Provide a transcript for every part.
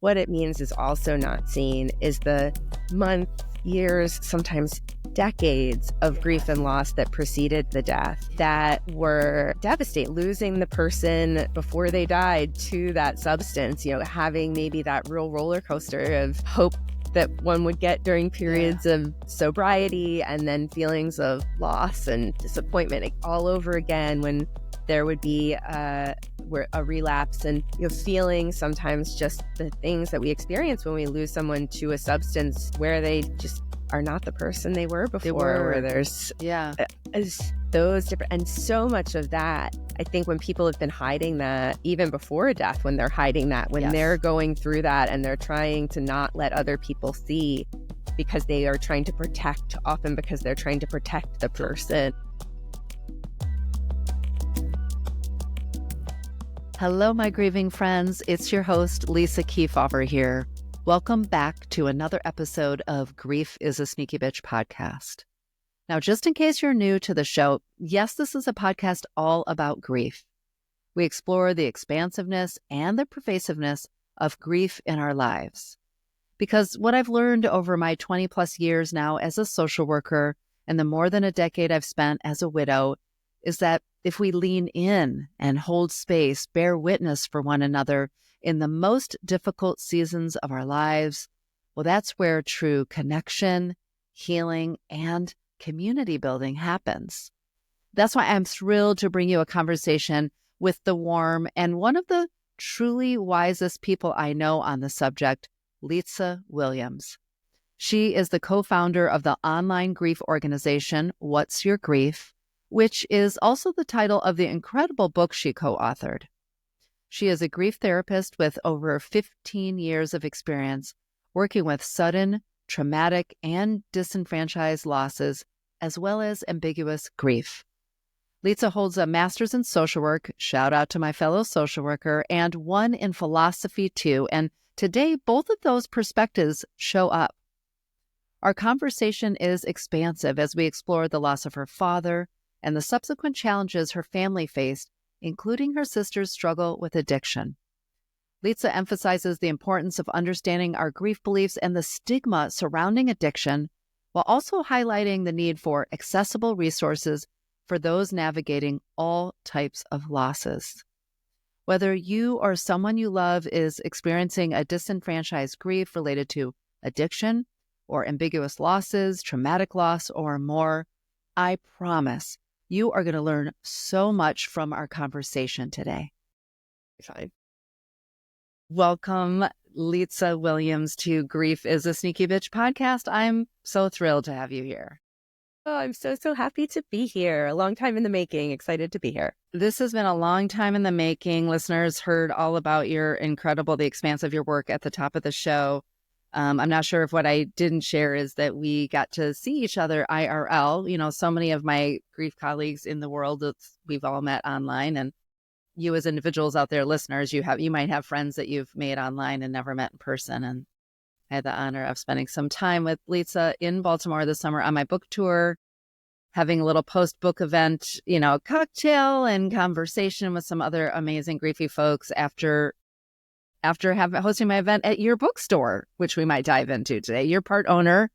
what it means is also not seen is the months, years, sometimes decades of grief and loss that preceded the death that were devastating. Losing the person before they died to that substance, having maybe that real roller coaster of hope that one would get during periods of sobriety, and then feelings of loss and disappointment all over again when there would be a relapse, and feeling sometimes just the things that we experience when we lose someone to a substance where they just are not the person they were before. Where there's those different, and so much of that, I think, when people have been hiding that even before death, when they're hiding that, when they're going through that and they're trying to not let other people see because they are trying to protect, often because they're trying to protect the person. Hello, my grieving friends. It's your host, Litsa Keefauver here. Welcome back to another episode of Grief is a Sneaky Bitch podcast. Now, just in case you're new to the show, yes, this is a podcast all about grief. We explore the expansiveness and the pervasiveness of grief in our lives. Because what I've learned over my 20 plus years now as a social worker and the more than a decade I've spent as a widow is that if we lean in and hold space, bear witness for one another in the most difficult seasons of our lives, well, that's where true connection, healing, and community building happens. That's why I'm thrilled to bring you a conversation with the warm and one of the truly wisest people I know on the subject, Litsa Williams. She is the co-founder of the online grief organization, What's Your Grief?, which is also the title of the incredible book she co-authored. She is a grief therapist with over 15 years of experience working with sudden, traumatic, and disenfranchised losses, as well as ambiguous grief. Litsa holds a master's in social work, shout out to my fellow social worker, and one in philosophy too. And today, both of those perspectives show up. Our conversation is expansive as we explore the loss of her father and the subsequent challenges her family faced, including her sister's struggle with addiction. Litsa emphasizes the importance of understanding our grief beliefs and the stigma surrounding addiction, while also highlighting the need for accessible resources for those navigating all types of losses. Whether you or someone you love is experiencing a disenfranchised grief related to addiction or ambiguous losses, traumatic loss, or more, I promise you are going to learn so much from our conversation today. Fine. Welcome, Litsa Williams, to Grief is a Sneaky Bitch podcast. I'm so thrilled to have you here. Oh, I'm so happy to be here. A long time in the making. Excited to be here. This has been a long time in the making. Listeners heard all about your the expanse of your work at the top of the show. I'm not sure if what I didn't share is that we got to see each other IRL. So many of my grief colleagues in the world, we've all met online, and you as individuals out there, listeners, you might have friends that you've made online and never met in person. And I had the honor of spending some time with Litsa in Baltimore this summer on my book tour, having a little post-book event, cocktail and conversation with some other amazing griefy folks after hosting my event at your bookstore, which we might dive into today. You're part owner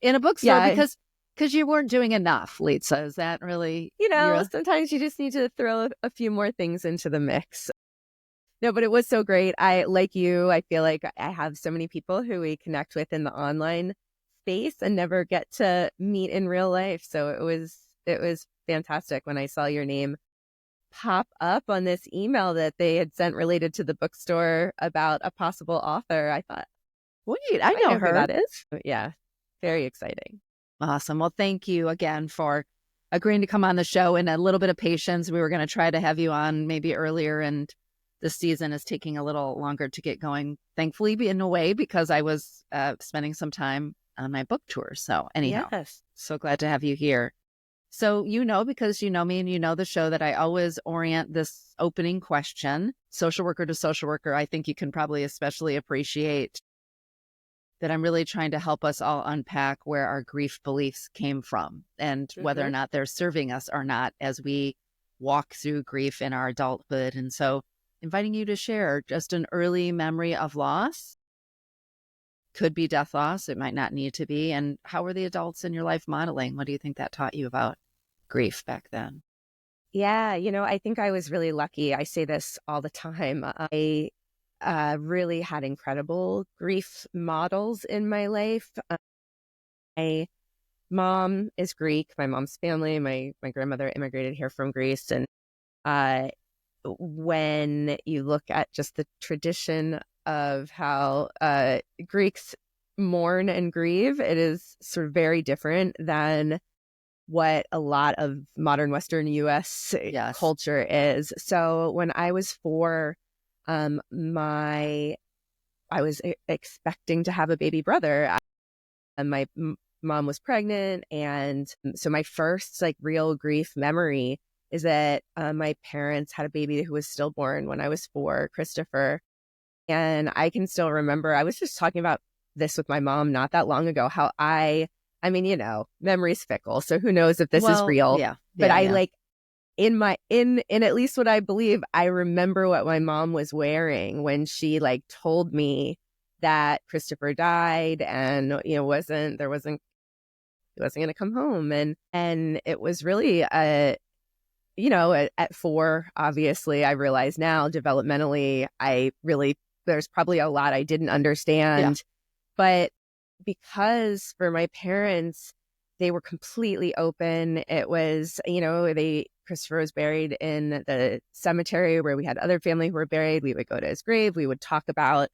in a bookstore because you weren't doing enough, Litsa. Is that really? Sometimes you just need to throw a few more things into the mix. No, but it was so great. I feel like I have so many people who we connect with in the online space and never get to meet in real life. So it was fantastic when I saw your name pop up on this email that they had sent related to the bookstore about a possible author. I thought, wait, I know her. Who that is. Yeah, very exciting. Awesome. Well, thank you again for agreeing to come on the show, and a little bit of patience. We were going to try to have you on maybe earlier, and the season is taking a little longer to get going, thankfully, in a way, because I was spending some time on my book tour. So anyhow, So glad to have you here. So because you know me and you know the show, that I always orient this opening question, social worker to social worker. I think you can probably especially appreciate that I'm really trying to help us all unpack where our grief beliefs came from and whether or not they're serving us or not as we walk through grief in our adulthood. And so inviting you to share just an early memory of loss could be death loss. It might not need to be. And how were the adults in your life modeling? What do you think that taught you about grief back then? Yeah, I think I was really lucky. I say this all the time. I really had incredible grief models in my life. My mom is Greek. My mom's family, my grandmother immigrated here from Greece. And uh, when you look at just the tradition of how Greeks mourn and grieve, it is sort of very different than what a lot of modern Western U.S. Yes. culture is. So when I was 4, I was expecting to have a baby brother. And my mom was pregnant. And so my first real grief memory is that my parents had a baby who was stillborn when I was 4, Christopher. And I can still remember, I was just talking about this with my mom not that long ago, how I mean, memory's fickle. So who knows if this is real. Yeah. But in at least what I believe, I remember what my mom was wearing when she told me that Christopher died and, he wasn't going to come home. And it was really, at 4, obviously, I realize now developmentally, there's probably a lot I didn't understand. Yeah. But because for my parents, they were completely open. It was, Christopher was buried in the cemetery where we had other family who were buried. We would go to his grave. We would talk about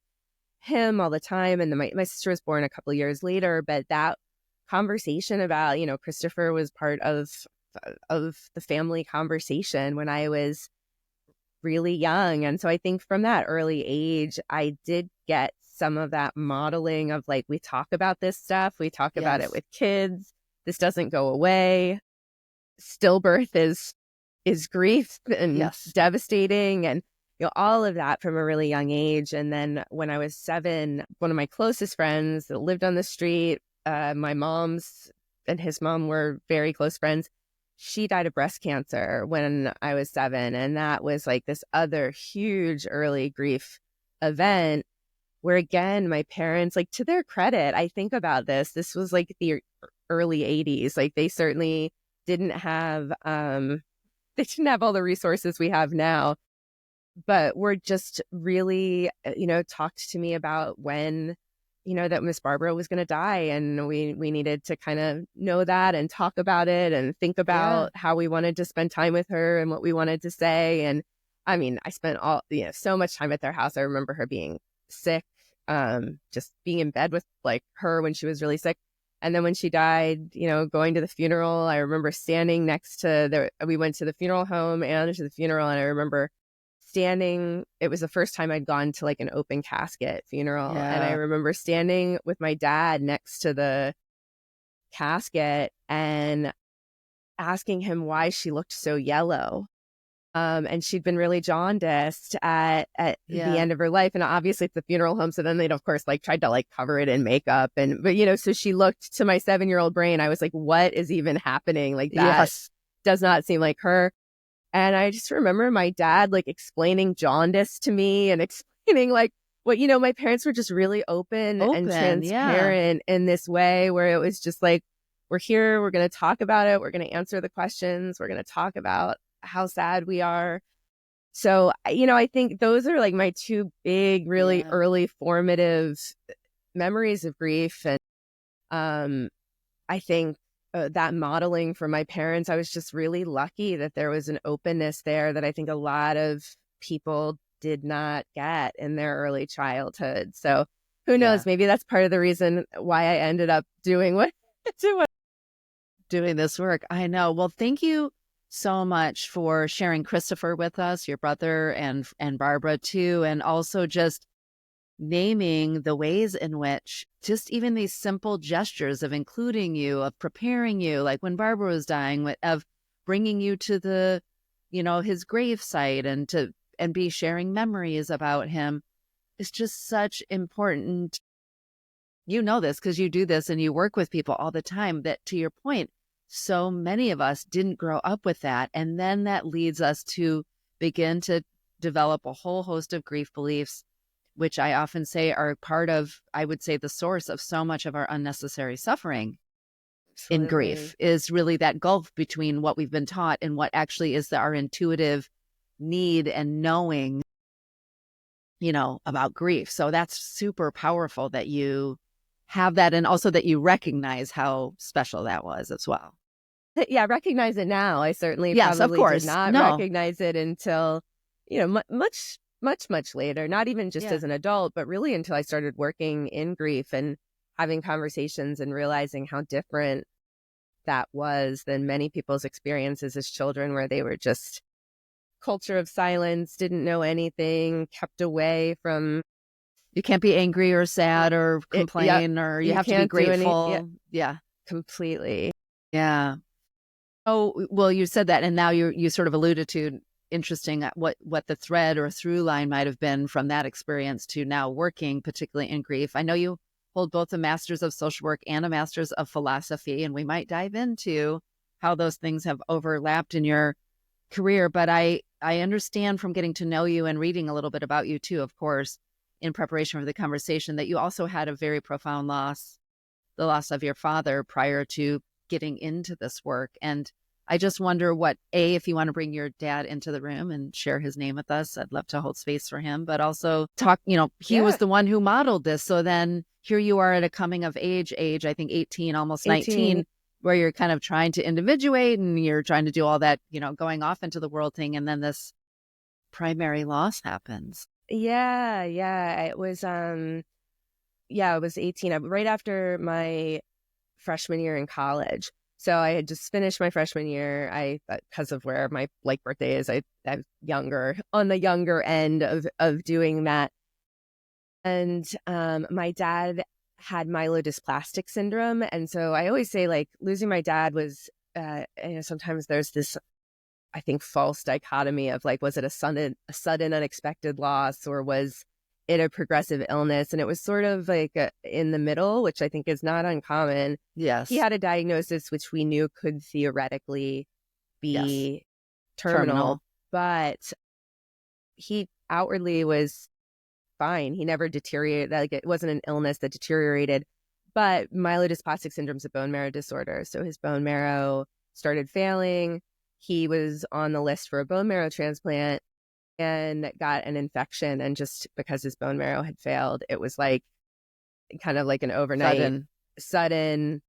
him all the time. And then my sister was born a couple of years later. But that conversation about, Christopher was part of the family conversation when I was really young. And so I think from that early age, I did get some of that modeling of we talk about this stuff. We talk about it with kids. This doesn't go away. Stillbirth is grief and devastating, and all of that from a really young age. And then when I was 7, one of my closest friends that lived on the street, my mom's and his mom were very close friends. She died of breast cancer when I was 7. And that was this other huge early grief event where, again, my parents, to their credit, I think about this. This was the early 80s. They certainly didn't have, all the resources we have now, but were just really, talked to me about when, that Miss Barbara was going to die. And we needed to kind of know that and talk about it and think about how we wanted to spend time with her and what we wanted to say. And I mean, I spent so much time at their house. I remember her being sick, just being in bed with her when she was really sick. And then when she died, going to the funeral, I remember standing next to we went to the funeral home and to the funeral. And I remember standing, it was the first time I'd gone to an open casket funeral. Yeah. And I remember standing with my dad next to the casket and asking him why she looked so yellow. And she'd been really jaundiced at the end of her life. And obviously it's the funeral home. So then they'd, of course, tried to cover it in makeup. But, so she looked, to my 7-year-old brain, I was like, what is even happening? That does not seem like her. And I just remember my dad explaining jaundice to me and explaining what, my parents were just really open and transparent in this way where it was just we're here, we're going to talk about it. We're going to answer the questions. We're going to talk about how sad we are. So, I think those are my 2 big, really early formative memories of grief. And I think that modeling from my parents, I was just really lucky that there was an openness there that I think a lot of people did not get in their early childhood. So who knows, maybe that's part of the reason why I ended up doing doing this work. I know. Well, thank you so much for sharing Christopher with us, your brother, and Barbara too, and also just naming the ways in which just even these simple gestures of including you, of preparing you, when Barbara was dying, of bringing you to the, his grave site and be sharing memories about him is just such important. You know this because you do this and you work with people all the time, that to your point, so many of us didn't grow up with that. And then that leads us to begin to develop a whole host of grief beliefs which I often say are part of, I would say, the source of so much of our unnecessary suffering in grief, is really that gulf between what we've been taught and what actually is our intuitive need and knowing, about grief. So that's super powerful that you have that, and also that you recognize how special that was as well. Yeah, recognize it now. I certainly Yes, of probably course. did not No. recognize it until, much later, not even just as an adult, but really until I started working in grief and having conversations and realizing how different that was than many people's experiences as children, where they were just culture of silence, didn't know anything, kept away from. You can't be angry or sad or complain, or you have to be grateful. Yeah, completely. Yeah. Oh, well, you said that, and now you sort of alluded to, interesting, what the thread or through line might have been from that experience to now working, particularly in grief. I know you hold both a master's of social work and a master's of philosophy, and we might dive into how those things have overlapped in your career. But I understand from getting to know you and reading a little bit about you too, of course, in preparation for the conversation, that you also had a very profound loss, the loss of your father, prior to getting into this work. And I just wonder if you want to bring your dad into the room and share his name with us, I'd love to hold space for him, but also talk, he was the one who modeled this. So then here you are at a coming of age, I think 18, almost 19, where you're kind of trying to individuate and you're trying to do all that, going off into the world thing. And then this primary loss happens. Yeah. It was, it was 18, right after my freshman year in college. So I had just finished my freshman year. Because of where my birthday is, I'm on the younger end of doing that. And my dad had myelodysplastic syndrome. And so I always say, losing my dad was, sometimes there's this, I think, false dichotomy of was it a sudden unexpected loss, or was it a progressive illness? And it was sort of in the middle, which I think is not uncommon. Yes. He had a diagnosis which we knew could theoretically be terminal, but he outwardly was fine. He never deteriorated. It wasn't an illness that deteriorated. But myelodysplastic syndrome is a bone marrow disorder. So his bone marrow started failing. He was on the list for a bone marrow transplant and got an infection. And just because his bone marrow had failed, it was kind of like an overnight sudden,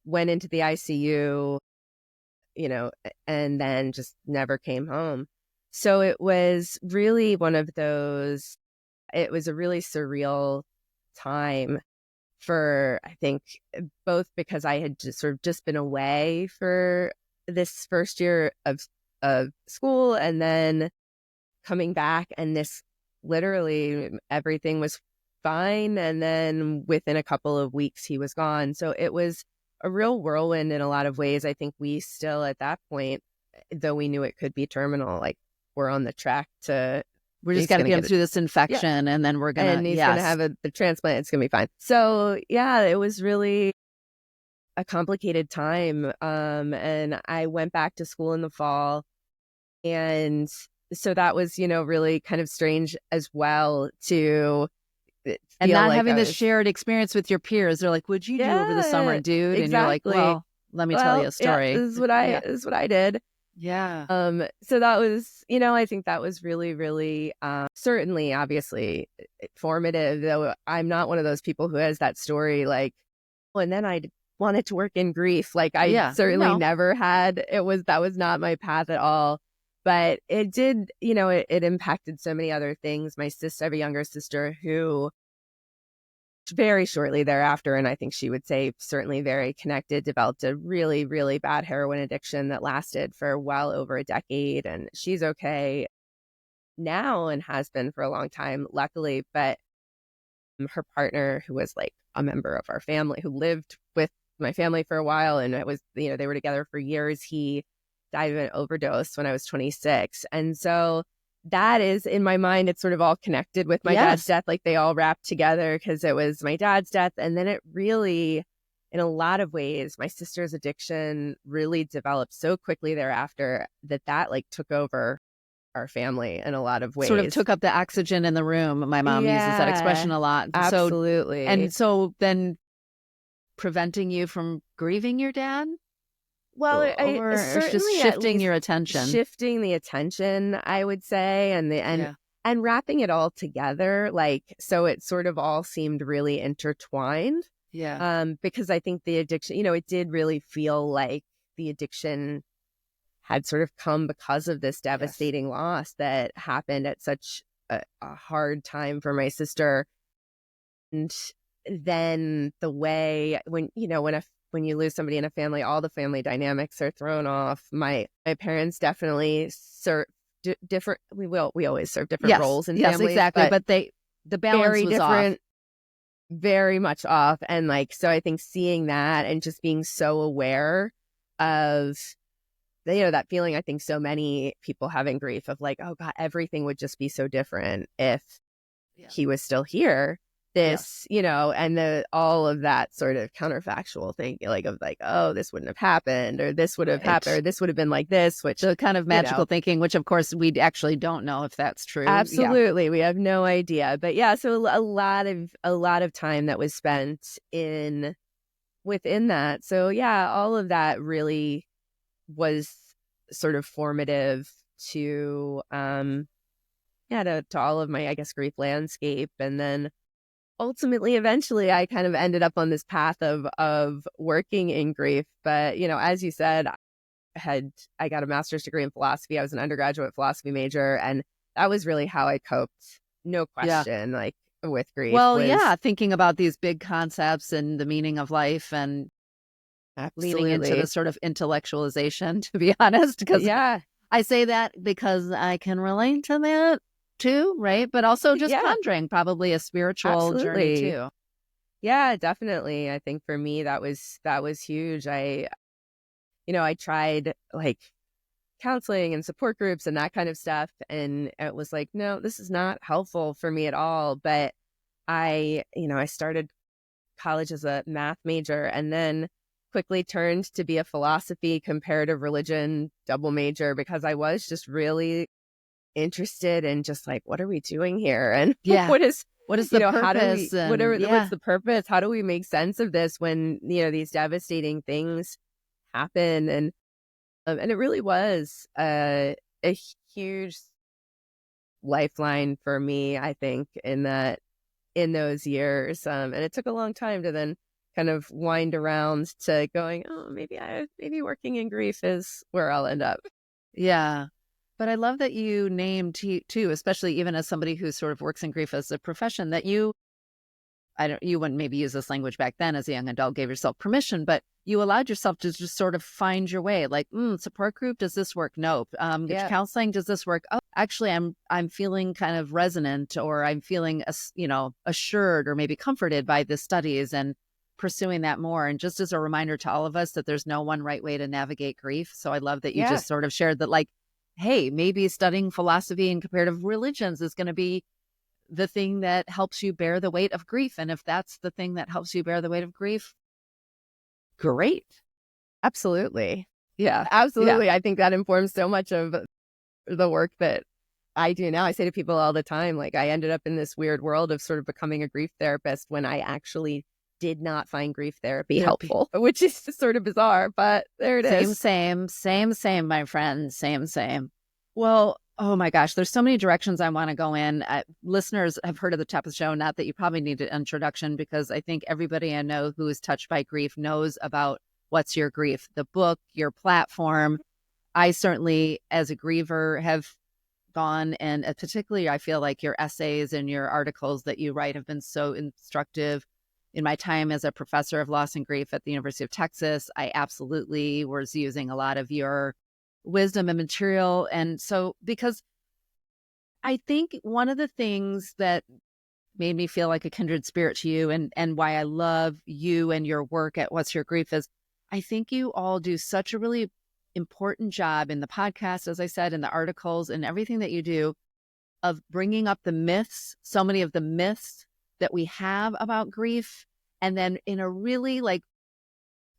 went into the ICU, and then just never came home. So it was really one of those, it was a really surreal time for, I think, both because I had just been away for this first year of school, and then coming back, and this literally everything was fine. And then within a couple of weeks, he was gone. So it was a real whirlwind in a lot of ways. I think we still, at that point, though we knew it could be terminal, we're on the track to, we're just got to get him through this infection, and then we're going to, and he's going to have the transplant. It's going to be fine. So yeah, it was really a complicated time. And I went back to school in the fall, and so that was, really kind of strange as well to feel, and not having this shared experience with your peers. They're like, "What'd you do over the summer, dude?" Exactly. And you're like, "Well, let me tell you a story." Yeah, this is what I did. Yeah. So that was, I think that was really, really, certainly, obviously formative, though I'm not one of those people who has that story, and then I wanted to work in grief. I certainly never had, that was not my path at all. But it did, it impacted so many other things. I have a younger sister who very shortly thereafter, and I think she would say certainly very connected, developed a really, really bad heroin addiction that lasted for well over a decade. And she's okay now and has been for a long time, luckily. But her partner, who was a member of our family, who lived with my family for a while, and it was, they were together for years, he died of an overdose when I was 26. And so that is, in my mind, it's sort of all connected with my dad's death. They all wrapped together because it was my dad's death. And then it really, in a lot of ways, my sister's addiction really developed so quickly thereafter that took over our family in a lot of ways. Sort of took up the oxygen in the room. My mom uses that expression a lot. Absolutely. So then preventing you from grieving your dad? Well, or it's just shifting your attention. Shifting the attention, I would say, and wrapping it all together. Like, so it sort of all seemed really intertwined. Yeah. Because I think the addiction, it did really feel like the addiction had sort of come because of this devastating loss that happened at such a hard time for my sister. And then the way when you lose somebody in a family, all the family dynamics are thrown off. My parents definitely serve different. We always serve different roles in families. Yes, exactly. But the balance very was different, off. Very much off. And so I think seeing that and just being so aware of that feeling, I think so many people have in grief of like, oh God, everything would just be so different if he was still here. And all of that sort of counterfactual thinking, oh, this wouldn't have happened, or this would have happened, or this would have been like this, which the kind of magical thinking, which of course we actually don't know if that's true. Absolutely. We have no idea. But so a lot of time that was spent within that. So all of that really was sort of formative to all of my, I guess, grief landscape. And then ultimately, eventually, I kind of ended up on this path of working in grief. But, as you said, I got a master's degree in philosophy. I was an undergraduate philosophy major. And that was really how I coped. No question, with grief. Well, thinking about these big concepts and the meaning of life and leaning into the sort of intellectualization, to be honest. Because I say that because I can relate to that too, right? But also just pondering probably a spiritual journey too. Yeah, definitely. I think for me that was huge. I tried counseling and support groups and that kind of stuff, and it was like, no, this is not helpful for me at all. But I started college as a math major and then quickly turned to be a philosophy comparative religion double major because I was just really interested in just what are we doing here, and what is the purpose, what's the purpose, how do we make sense of this when these devastating things happen, and it really was a huge lifeline for me, I think, in those years, and it took a long time to then kind of wind around to going, oh, maybe working in grief is where I'll end up. Yeah. But I love that you named too, especially even as somebody who sort of works in grief as a profession, that you wouldn't maybe use this language back then as a young adult, gave yourself permission, but you allowed yourself to just sort of find your way. Like, support group, does this work? Nope. Counseling, does this work? Oh, actually, I'm feeling kind of resonant, or I'm feeling assured or maybe comforted by the studies, and pursuing that more. And just as a reminder to all of us that there's no one right way to navigate grief. So I love that you just sort of shared that, hey, maybe studying philosophy and comparative religions is going to be the thing that helps you bear the weight of grief. And if that's the thing that helps you bear the weight of grief, great. Absolutely. Yeah. Absolutely. Yeah. I think that informs so much of the work that I do now. I say to people all the time, I ended up in this weird world of sort of becoming a grief therapist when I actually did not find grief therapy helpful, which is sort of bizarre, but there it is. Same, my friend. Same. Well, oh my gosh, there's so many directions I want to go in. Listeners have heard of the top of the show, not that you probably need an introduction, because I think everybody I know who is touched by grief knows about What's Your Grief, the book, your platform. I certainly, as a griever, have gone, and particularly I feel like your essays and your articles that you write have been so instructive. In my time as a professor of loss and grief at the University of Texas, I absolutely was using a lot of your wisdom and material. And so, because I think one of the things that made me feel like a kindred spirit to you, and why I love you and your work at What's Your Grief, is I think you all do such a really important job in the podcast, as I said, in the articles and everything that you do, of bringing up the myths, so many of the myths that we have about grief, and then in a really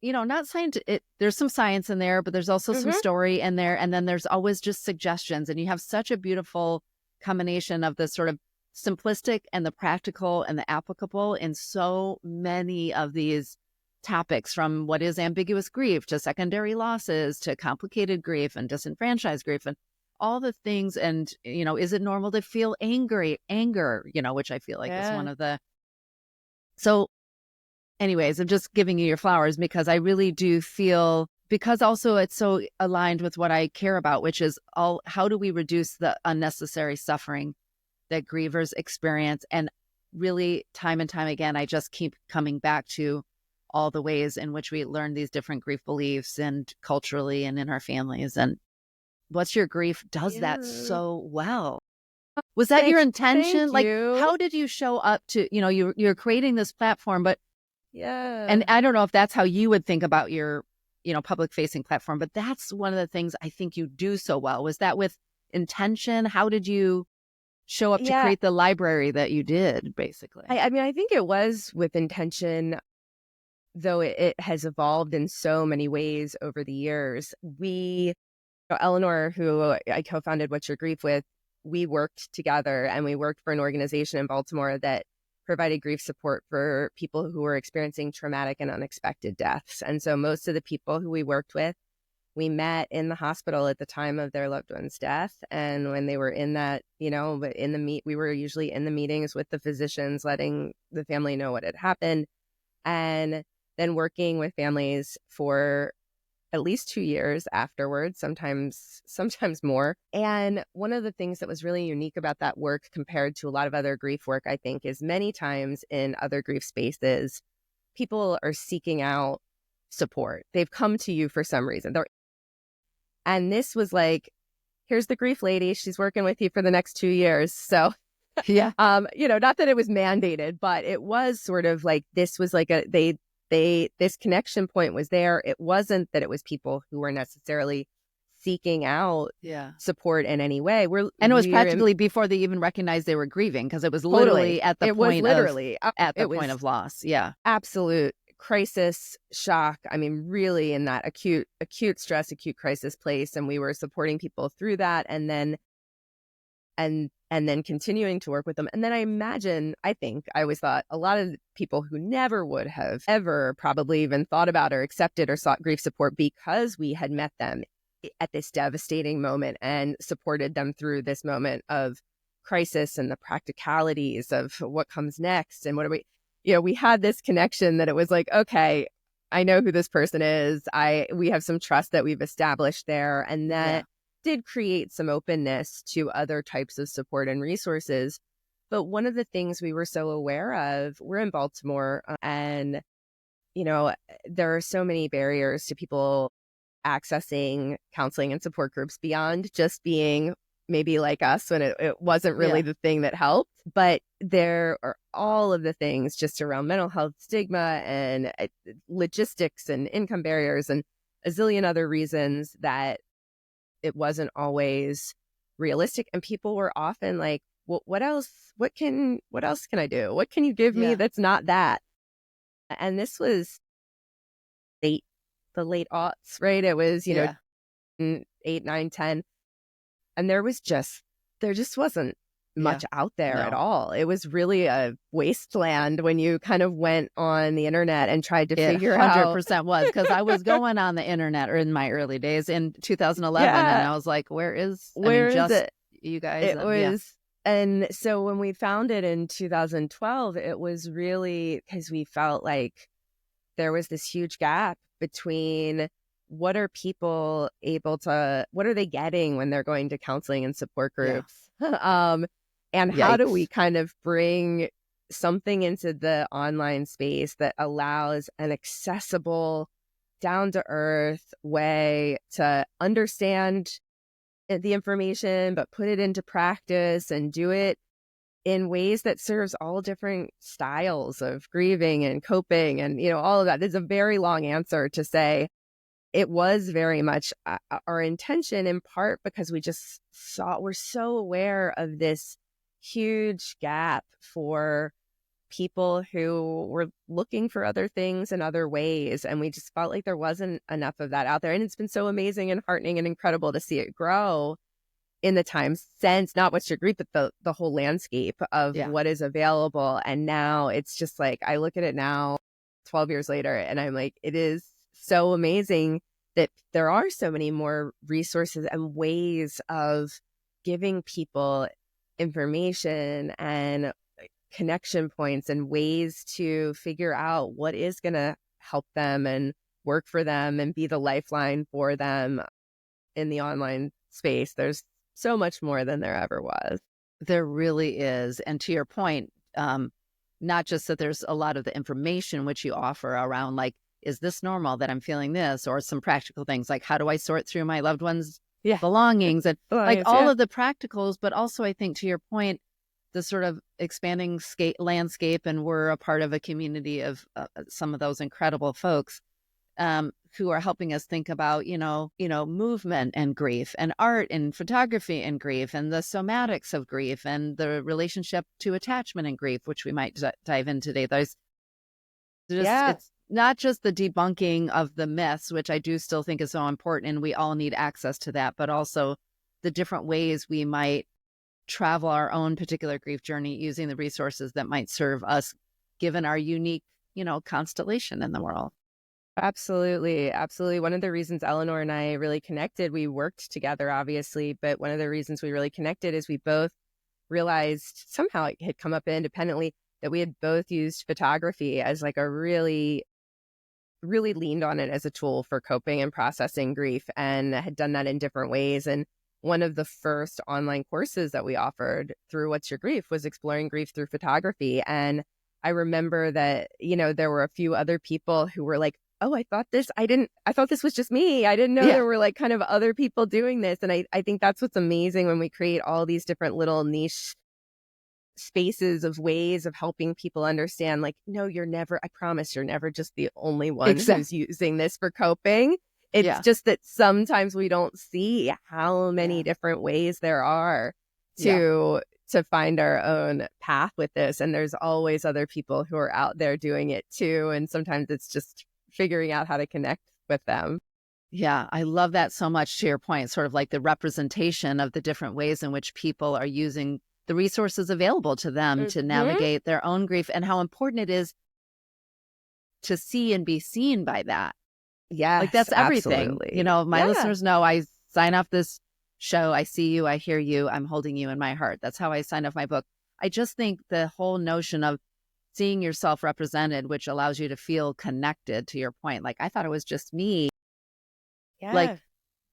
not scientific. There's some science in there, but there's also some story in there. And then there's always just suggestions. And you have such a beautiful combination of the sort of simplistic and the practical and the applicable in so many of these topics, from what is ambiguous grief to secondary losses to complicated grief and disenfranchised grief and all the things. And, is it normal to feel anger, which I feel like is one of the, so anyways, I'm just giving you your flowers because I really do feel, because also it's so aligned with what I care about, which is how do we reduce the unnecessary suffering that grievers experience? And really, time and time again, I just keep coming back to all the ways in which we learn these different grief beliefs and culturally and in our families. And What's Your Grief does that so well. Was that your intention? Like, how did you show up to, you're creating this platform, but and I don't know if that's how you would think about your, public facing platform, but that's one of the things I think you do so well. Was that with intention? How did you show up to create the library that you did, basically? I mean, I think it was with intention, though it has evolved in so many ways over the years. Eleanor, who I co-founded What's Your Grief with, we worked together and we worked for an organization in Baltimore that provided grief support for people who were experiencing traumatic and unexpected deaths. And so most of the people who we worked with, we met in the hospital at the time of their loved one's death. And when they were in that, we were usually in the meetings with the physicians, letting the family know what had happened, and then working with families for at least 2 years afterwards, sometimes more. And one of the things that was really unique about that work compared to a lot of other grief work, I think, is many times in other grief spaces, people are seeking out support. They've come to you for some reason. And this was like, here's the grief lady. She's working with you for the next 2 years. So, not that it was mandated, but it was sort of like, this was like this connection point was there. It wasn't that it was people who were necessarily seeking out support in any way. And it was practically before they even recognized they were grieving, because it was literally at the point of loss. Yeah. Absolute crisis, shock. I mean, really in that acute stress, acute crisis place. And we were supporting people through that, and then continuing to work with them. And then I think I always thought a lot of people who never would have ever probably even thought about or accepted or sought grief support, because we had met them at this devastating moment and supported them through this moment of crisis and the practicalities of what comes next. And what are we had this connection that it was like, okay, I know who this person is. We have some trust that we've established there. And that did create some openness to other types of support and resources. But one of the things we were so aware of, we're in Baltimore, and, there are so many barriers to people accessing counseling and support groups beyond just being maybe like us when it wasn't really the thing that helped. But there are all of the things just around mental health stigma and logistics and income barriers and a zillion other reasons that it wasn't always realistic. And people were often like, well, what else can I do? What can you give me that's not that? And this was the late aughts, right? It was, 8, 9, 10. And there just wasn't much out there at all. It was really a wasteland when you kind of went on the internet and tried to figure out. 100% was, because I was going on the internet in my early days in 2011, and I was like, where is it? You guys? It was. And so when we found it in 2012, it was really because we felt like there was this huge gap between what are they getting when they're going to counseling and support groups? And how do we kind of bring something into the online space that allows an accessible, down-to-earth way to understand the information, but put it into practice and do it in ways that serves all different styles of grieving and coping and, all of that. There's a very long answer to say it was very much our intention, in part because we're so aware of this huge gap for people who were looking for other things and other ways. And we just felt like there wasn't enough of that out there. And it's been so amazing and heartening and incredible to see it grow in the time since, not What's Your Grief, but the whole landscape of what is available. And now it's just like, I look at it now 12 years later and I'm like, it is so amazing that there are so many more resources and ways of giving people information and connection points and ways to figure out what is going to help them and work for them and be the lifeline for them in the online space. There's so much more than there ever was. There really is. And to your point, not just that there's a lot of the information which you offer around, like, is this normal that I'm feeling this? Or some practical things like, how do I sort through my loved ones' belongings? And like all of the practicals, but also I think to your point, the sort of expanding landscape, and we're a part of a community of some of those incredible folks who are helping us think about, movement and grief, and art and photography and grief, and the somatics of grief, and the relationship to attachment and grief, which we might dive in today. It's not just the debunking of the myths, which I do still think is so important, and we all need access to that, but also the different ways we might travel our own particular grief journey using the resources that might serve us, given our unique, constellation in the world. Absolutely. Absolutely. One of the reasons Eleanor and I really connected, we worked together, obviously, but one of the reasons we really connected is we both realized, somehow it had come up independently, that we had both used photography as like a really leaned on it as a tool for coping and processing grief, and had done that in different ways. And one of the first online courses that we offered through What's Your Grief was exploring grief through photography. And I remember that, there were a few other people who were like, oh, I thought this was just me. I didn't know there were like kind of other people doing this. And I think that's what's amazing when we create all these different little niche spaces of ways of helping people understand, like, no, I promise you're never just the only one who's using this for coping. It's just that sometimes we don't see how many different ways there are to find our own path with this. And there's always other people who are out there doing it too. And sometimes it's just figuring out how to connect with them. Yeah, I love that so much, to your point, sort of like the representation of the different ways in which people are using the resources available to them to navigate their own grief, and how important it is to see and be seen by that. Yeah, like that's everything. Absolutely. My listeners know I sign off this show. I see you, I hear you, I'm holding you in my heart. That's how I sign off my book. I just think the whole notion of seeing yourself represented, which allows you to feel connected, to your point. Like, I thought it was just me. Yeah. Like,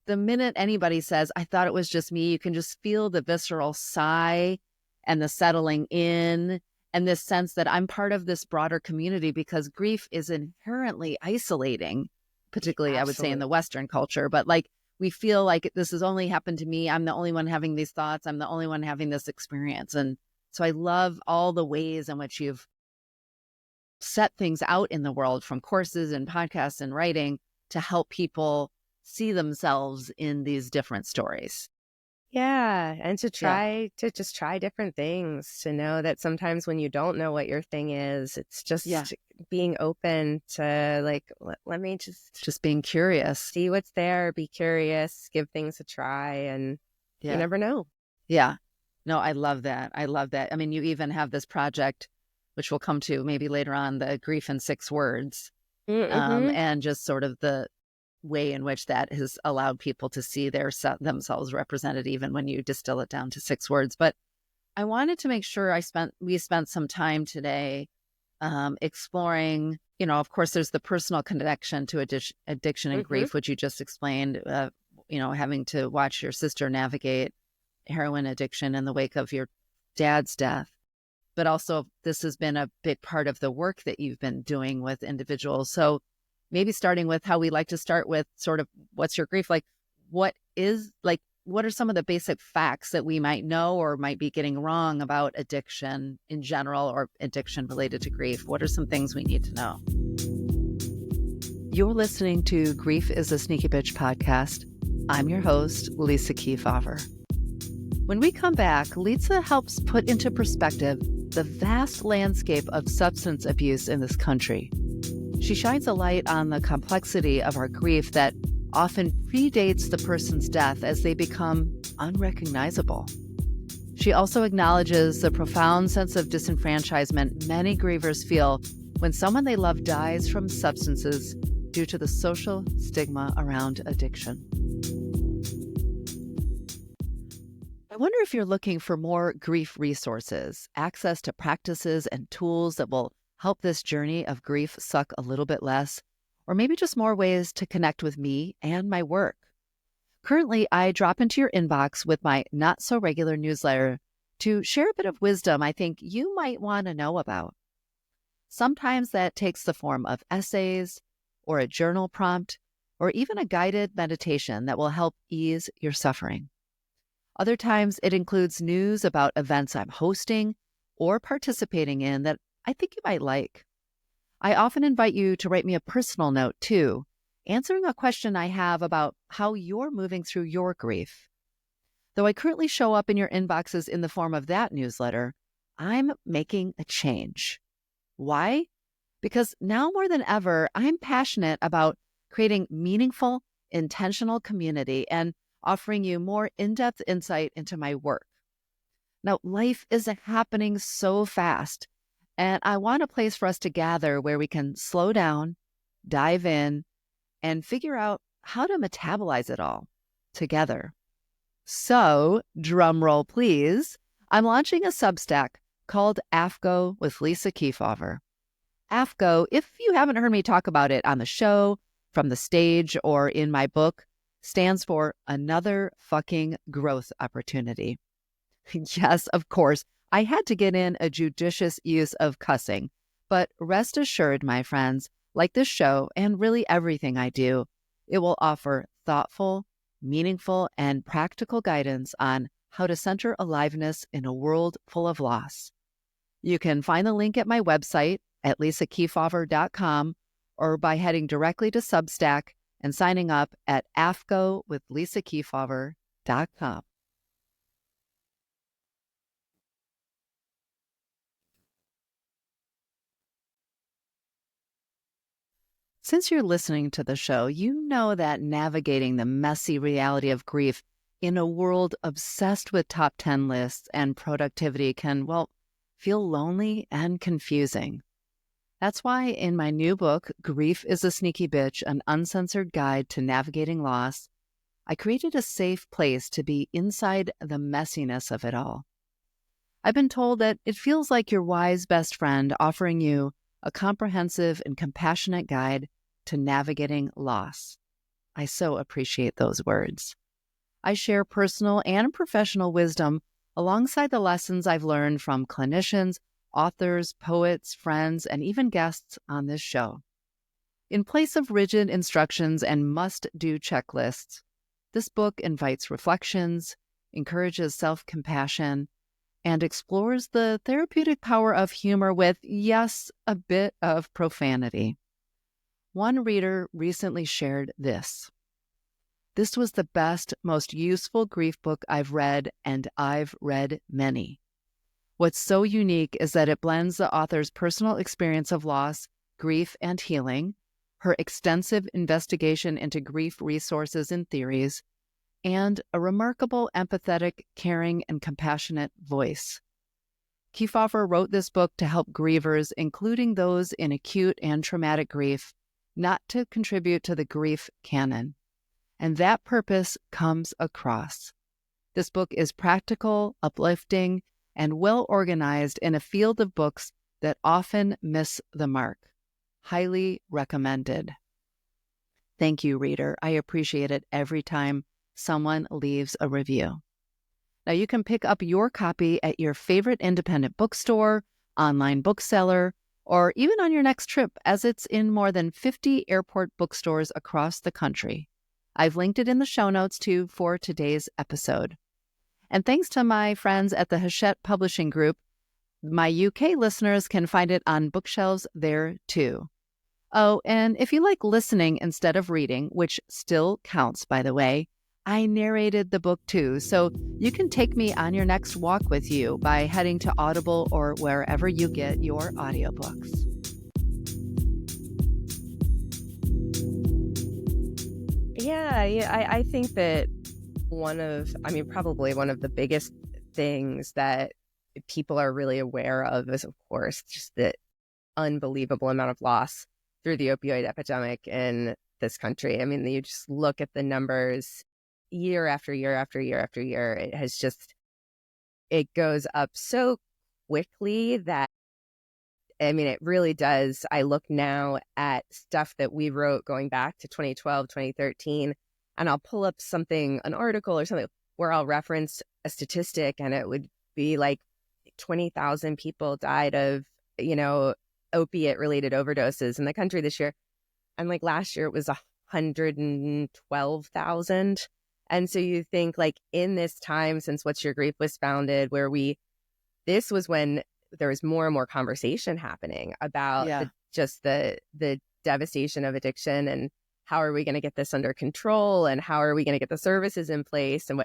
the minute anybody says, I thought it was just me, you can just feel the visceral sigh and the settling in, and this sense that I'm part of this broader community, because grief is inherently isolating, particularly, I would say, in the Western culture. But like, we feel like this has only happened to me. I'm the only one having these thoughts. I'm the only one having this experience. And so I love all the ways in which you've set things out in the world, from courses and podcasts and writing, to help people see themselves in these different stories. Yeah. And to just try different things, to know that sometimes when you don't know what your thing is, it's just being open to, like, let me just being curious, see what's there, be curious, give things a try, and you never know. Yeah. No, I love that. I love that. I mean, you even have this project, which we'll come to maybe later on, the Grief in 6 Words, and just sort of the way in which that has allowed people to see themselves represented, even when you distill it down to 6 words. But I wanted to make sure we spent some time today exploring, of course, there's the personal connection to addiction and grief, which you just explained, having to watch your sister navigate heroin addiction in the wake of your dad's death. But also, this has been a big part of the work that you've been doing with individuals. So maybe starting with how we like to start with sort of, what's your grief? Like, what are some of the basic facts that we might know or might be getting wrong about addiction in general, or addiction related to grief? What are some things we need to know? You're listening to Grief is a Sneaky Bitch podcast. I'm your host, Litsa Keefauver. When we come back, Litsa helps put into perspective the vast landscape of substance abuse in this country. She shines a light on the complexity of our grief that often predates the person's death as they become unrecognizable. She also acknowledges the profound sense of disenfranchisement many grievers feel when someone they love dies from substances due to the social stigma around addiction. I wonder if you're looking for more grief resources, access to practices and tools that will help this journey of grief suck a little bit less, or maybe just more ways to connect with me and my work. Currently, I drop into your inbox with my not-so-regular newsletter to share a bit of wisdom I think you might want to know about. Sometimes that takes the form of essays, or a journal prompt, or even a guided meditation that will help ease your suffering. Other times, it includes news about events I'm hosting or participating in that I think you might like. I often invite you to write me a personal note, too, answering a question I have about how you're moving through your grief. Though I currently show up in your inboxes in the form of that newsletter, I'm making a change. Why? Because now more than ever, I'm passionate about creating meaningful, intentional community and offering you more in-depth insight into my work. Now, life is happening so fast, and I want a place for us to gather where we can slow down, dive in, and figure out how to metabolize it all together. So, drum roll please, I'm launching a Substack called AFGO with Litsa Keefauver. AFGO, if you haven't heard me talk about it on the show, from the stage, or in my book, stands for Another Fucking Growth Opportunity. Yes, of course, I had to get in a judicious use of cussing, but rest assured, my friends, like this show and really everything I do, it will offer thoughtful, meaningful, and practical guidance on how to center aliveness in a world full of loss. You can find the link at my website at lisakeefauver.com or by heading directly to Substack and signing up at afgowithlisakeefauver.com. Since you're listening to the show, you know that navigating the messy reality of grief in a world obsessed with top 10 lists and productivity can, feel lonely and confusing. That's why in my new book, Grief is a Sneaky Bitch, an uncensored guide to navigating loss, I created a safe place to be inside the messiness of it all. I've been told that it feels like your wise best friend offering you a comprehensive and compassionate guide to navigating loss. I so appreciate those words. I share personal and professional wisdom alongside the lessons I've learned from clinicians, authors, poets, friends, and even guests on this show. In place of rigid instructions and must-do checklists, this book invites reflections, encourages self-compassion, and explores the therapeutic power of humor with, yes, a bit of profanity. One reader recently shared this. This was the best, most useful grief book I've read, and I've read many. What's so unique is that it blends the author's personal experience of loss, grief, and healing, her extensive investigation into grief resources and theories, and a remarkable, empathetic, caring, and compassionate voice. Keefauver wrote this book to help grievers, including those in acute and traumatic grief, not to contribute to the grief canon. And that purpose comes across. This book is practical, uplifting, and well-organized in a field of books that often miss the mark. Highly recommended. Thank you, reader. I appreciate it every time someone leaves a review. Now, you can pick up your copy at your favorite independent bookstore, online bookseller, or even on your next trip, as it's in more than 50 airport bookstores across the country. I've linked it in the show notes, too, for today's episode. And thanks to my friends at the Hachette Publishing Group, my UK listeners can find it on bookshelves there, too. Oh, and if you like listening instead of reading, which still counts, by the way, I narrated the book too, so you can take me on your next walk with you by heading to Audible or wherever you get your audiobooks. Yeah, I think that probably one of the biggest things that people are really aware of is, of course, just the unbelievable amount of loss through the opioid epidemic in this country. I mean, you just look at the numbers year after year after year after year. It goes up so quickly that, I mean, it really does. I look now at stuff that we wrote going back to 2012, 2013, and I'll pull up an article or something where I'll reference a statistic, and it would be like 20,000 people died of, opiate-related overdoses in the country this year. And like last year, it was 112,000. And so you think, like, in this time since What's Your Grief was founded, this was when there was more and more conversation happening about the devastation of addiction, and how are we going to get this under control, and how are we going to get the services in place, and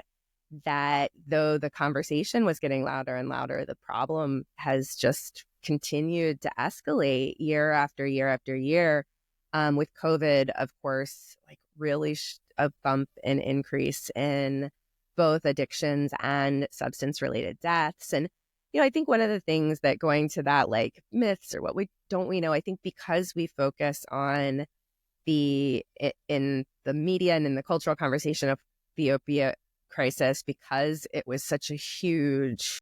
though the conversation was getting louder and louder, the problem has just continued to escalate year after year after year. With COVID, of course, like really a bump and increase in both addictions and substance-related deaths. And, I think one of the things that, going to that, like, myths or what we know, I think because we focus on in the media and in the cultural conversation of the opiate crisis, because it was such a huge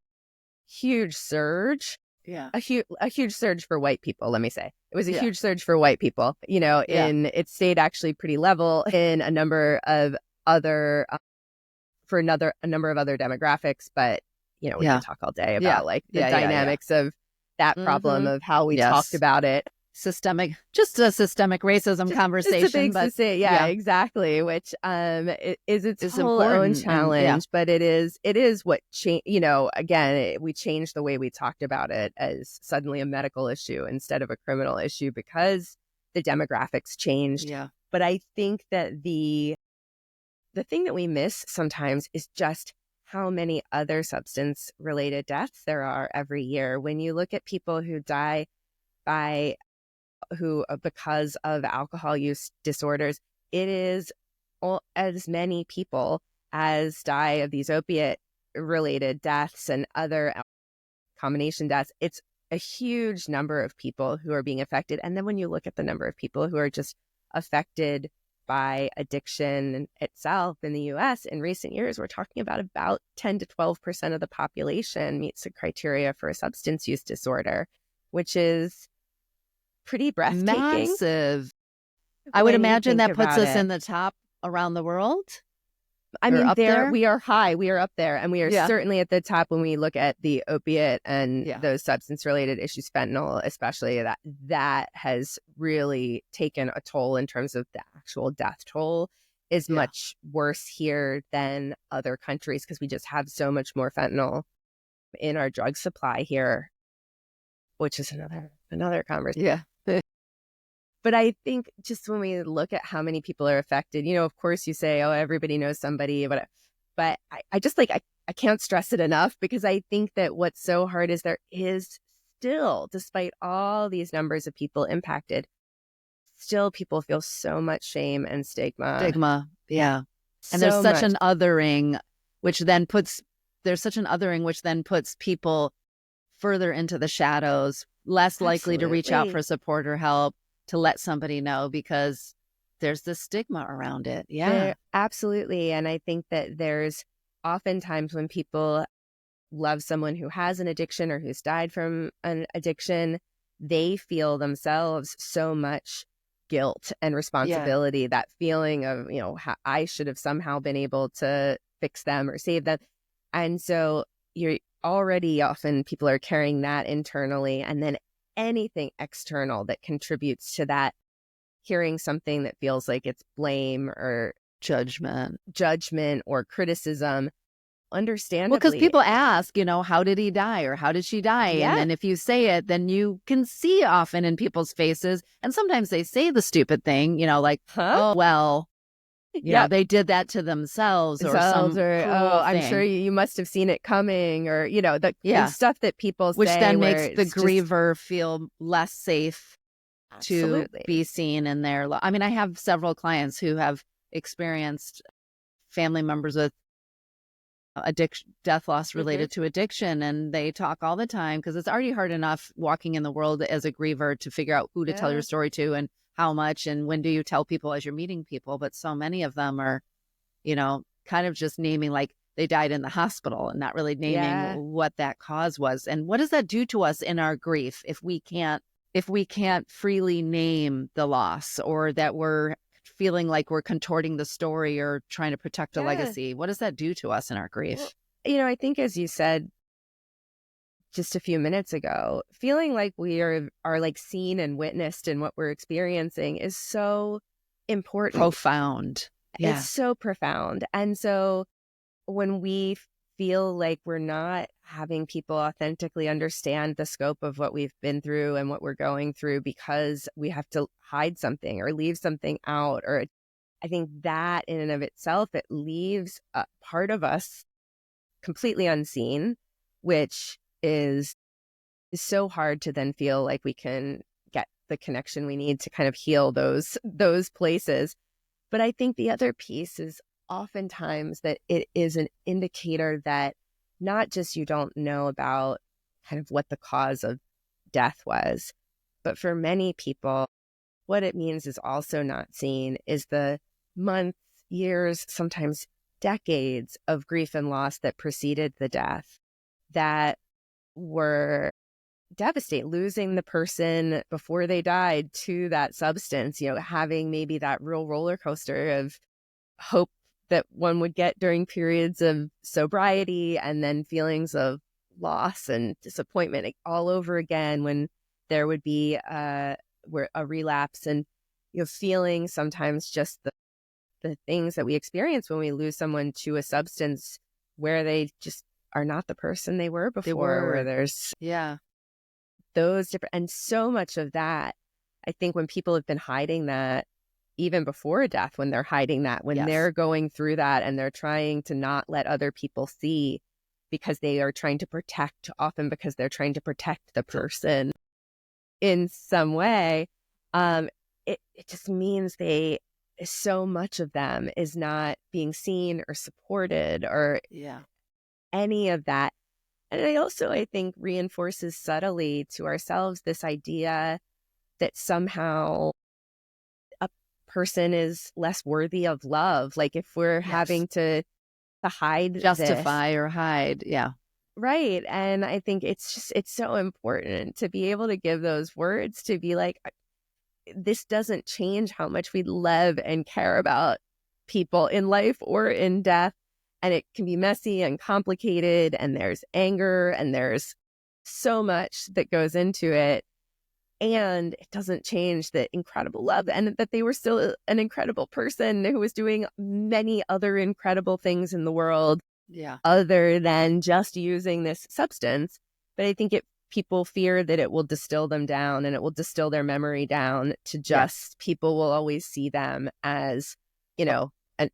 surge. Yeah. A huge surge for white people, let me say. It was a huge surge for white people, it stayed actually pretty level in a number of other, for a number of other demographics, but, we can talk all day about like the dynamics of that problem, of how we talked about it. Just a systemic racism conversation. It's a big exactly, which is its own challenge, but it is what again, we changed the way we talked about it as suddenly a medical issue instead of a criminal issue because the demographics changed. Yeah. But I think that the thing that we miss sometimes is just how many other substance related deaths there are every year. When you look at people who die because of alcohol use disorders, it is as many people as die of these opiate related deaths and other combination deaths. It's a huge number of people who are being affected. And then when you look at the number of people who are just affected by addiction itself in the US in recent years, we're talking about 10 to 12% of the population meets the criteria for a substance use disorder, which is pretty breathtaking. Massive. I would imagine that puts us in the top around the world. I mean, we are high. We are up there, and we are certainly at the top when we look at the opiate and those substance-related issues, fentanyl especially. That has really taken a toll in terms of the actual death toll is much worse here than other countries because we just have so much more fentanyl in our drug supply here, which is another conversation. Yeah. But I think just when we look at how many people are affected, of course you say, oh, everybody knows somebody, but I just I can't stress it enough because I think that what's so hard is there is still, despite all these numbers of people impacted, still people feel so much shame and stigma. Yeah. And there's such an othering, which then puts people further into the shadows, less likely to reach out for support or help, to let somebody know because there's this stigma around it. Yeah, absolutely. And I think that there's oftentimes when people love someone who has an addiction or who's died from an addiction, they feel themselves so much guilt and responsibility, that feeling of, I should have somehow been able to fix them or save them. And so you're already often people are carrying that internally, and then anything external that contributes to that, hearing something that feels like it's blame or judgment or criticism, understandably. Well, because people ask, how did he die or how did she die? Yeah. And then if you say it, then you can see often in people's faces. And sometimes they say the stupid thing, like, oh, well, Yep. they did that to themselves or Themselves some or, cruel I'm thing. sure you must have seen it coming, or, the Yeah. stuff that people Which say then where makes the it's just griever feel less safe to absolutely. be seen in their I mean, I have several clients who have experienced family members with addiction, death loss Mhm. related to addiction, and they talk all the time because it's already hard enough walking in the world as a griever to figure out who to tell your Yeah. story to and how much and when do you tell people as you're meeting people. But so many of them are, kind of just naming like they died in the hospital and not really naming Yeah. what that cause was. And what does that do to us in our grief if we can't freely name the loss, or that we're feeling like we're contorting the story or trying to protect a Yeah. legacy? What does that do to us in our Well, grief? I think as you said just a few minutes ago, feeling like we are like seen and witnessed in what we're experiencing is so important. Profound. It's Yeah. so profound. And so when we feel like we're not having people authentically understand the scope of what we've been through and what we're going through because we have to hide something or leave something out, or I think that in and of itself, it leaves a part of us completely unseen, which is so hard to then feel like we can get the connection we need to kind of heal those places. But I think the other piece is oftentimes that it is an indicator that not just you don't know about kind of what the cause of death was, but for many people, what it means is also not seen is the months, years, sometimes decades of grief and loss that preceded the death that were devastating. Losing the person before they died to that substance, having maybe that real roller coaster of hope that one would get during periods of sobriety, and then feelings of loss and disappointment all over again when there would be a relapse, and feeling sometimes just the things that we experience when we lose someone to a substance where they just are not the person they were They before, where were. there's Yeah. those different, and so much of that, I think when people have been hiding that even before death, when they're hiding that, when Yes. they're going through that and they're trying to not let other people see because they are trying to protect, often because they're trying to protect the person in some way, it just means so much of them is not being seen or supported or Yeah. any of that. And it also, I think, reinforces subtly to ourselves this idea that somehow a person is less worthy of love. Like if we're Yes. having to hide this. Justify or hide. Yeah. Right. And I think it's so important to be able to give those words, to be like, this doesn't change how much we love and care about people in life or in death. And it can be messy and complicated, and there's anger, and there's so much that goes into it. And it doesn't change the incredible love and that they were still an incredible person who was doing many other incredible things in the world Yeah. other than just using this substance. But I think people fear that it will distill them down, and it will distill their memory down to Yes. just, people will always see them as, an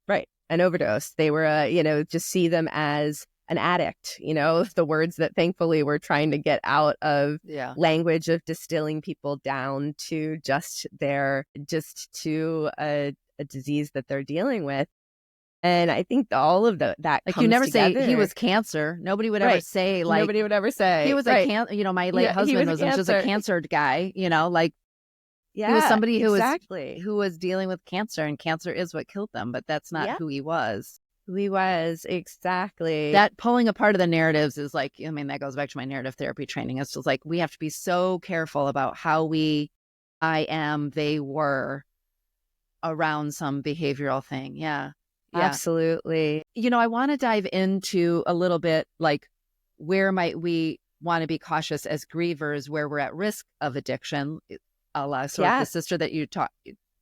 right, an overdose. They were, just see them as an addict, the words that thankfully we're trying to get out of Yeah. language of distilling people down to just a disease that they're dealing with. And I think all of that Like you comes never say he together. was cancer. Nobody would ever Right. say like Nobody would ever say, he was a right. my late Yeah, he husband was was just a cancer. cancer guy, like he was Yeah, somebody exactly. who was dealing with cancer, and cancer is what killed them, but that's not Yeah, who he was. he was. Exactly. That pulling apart of the narratives is like, I mean, that goes back to my narrative therapy training. It's just like we have to be so careful about how I am, they were around some behavioral thing. Yeah. Yeah. Absolutely. I want to dive into a little bit like where might we want to be cautious as grievers, where we're at risk of addiction, a la sort of Yeah. the sister that you taught,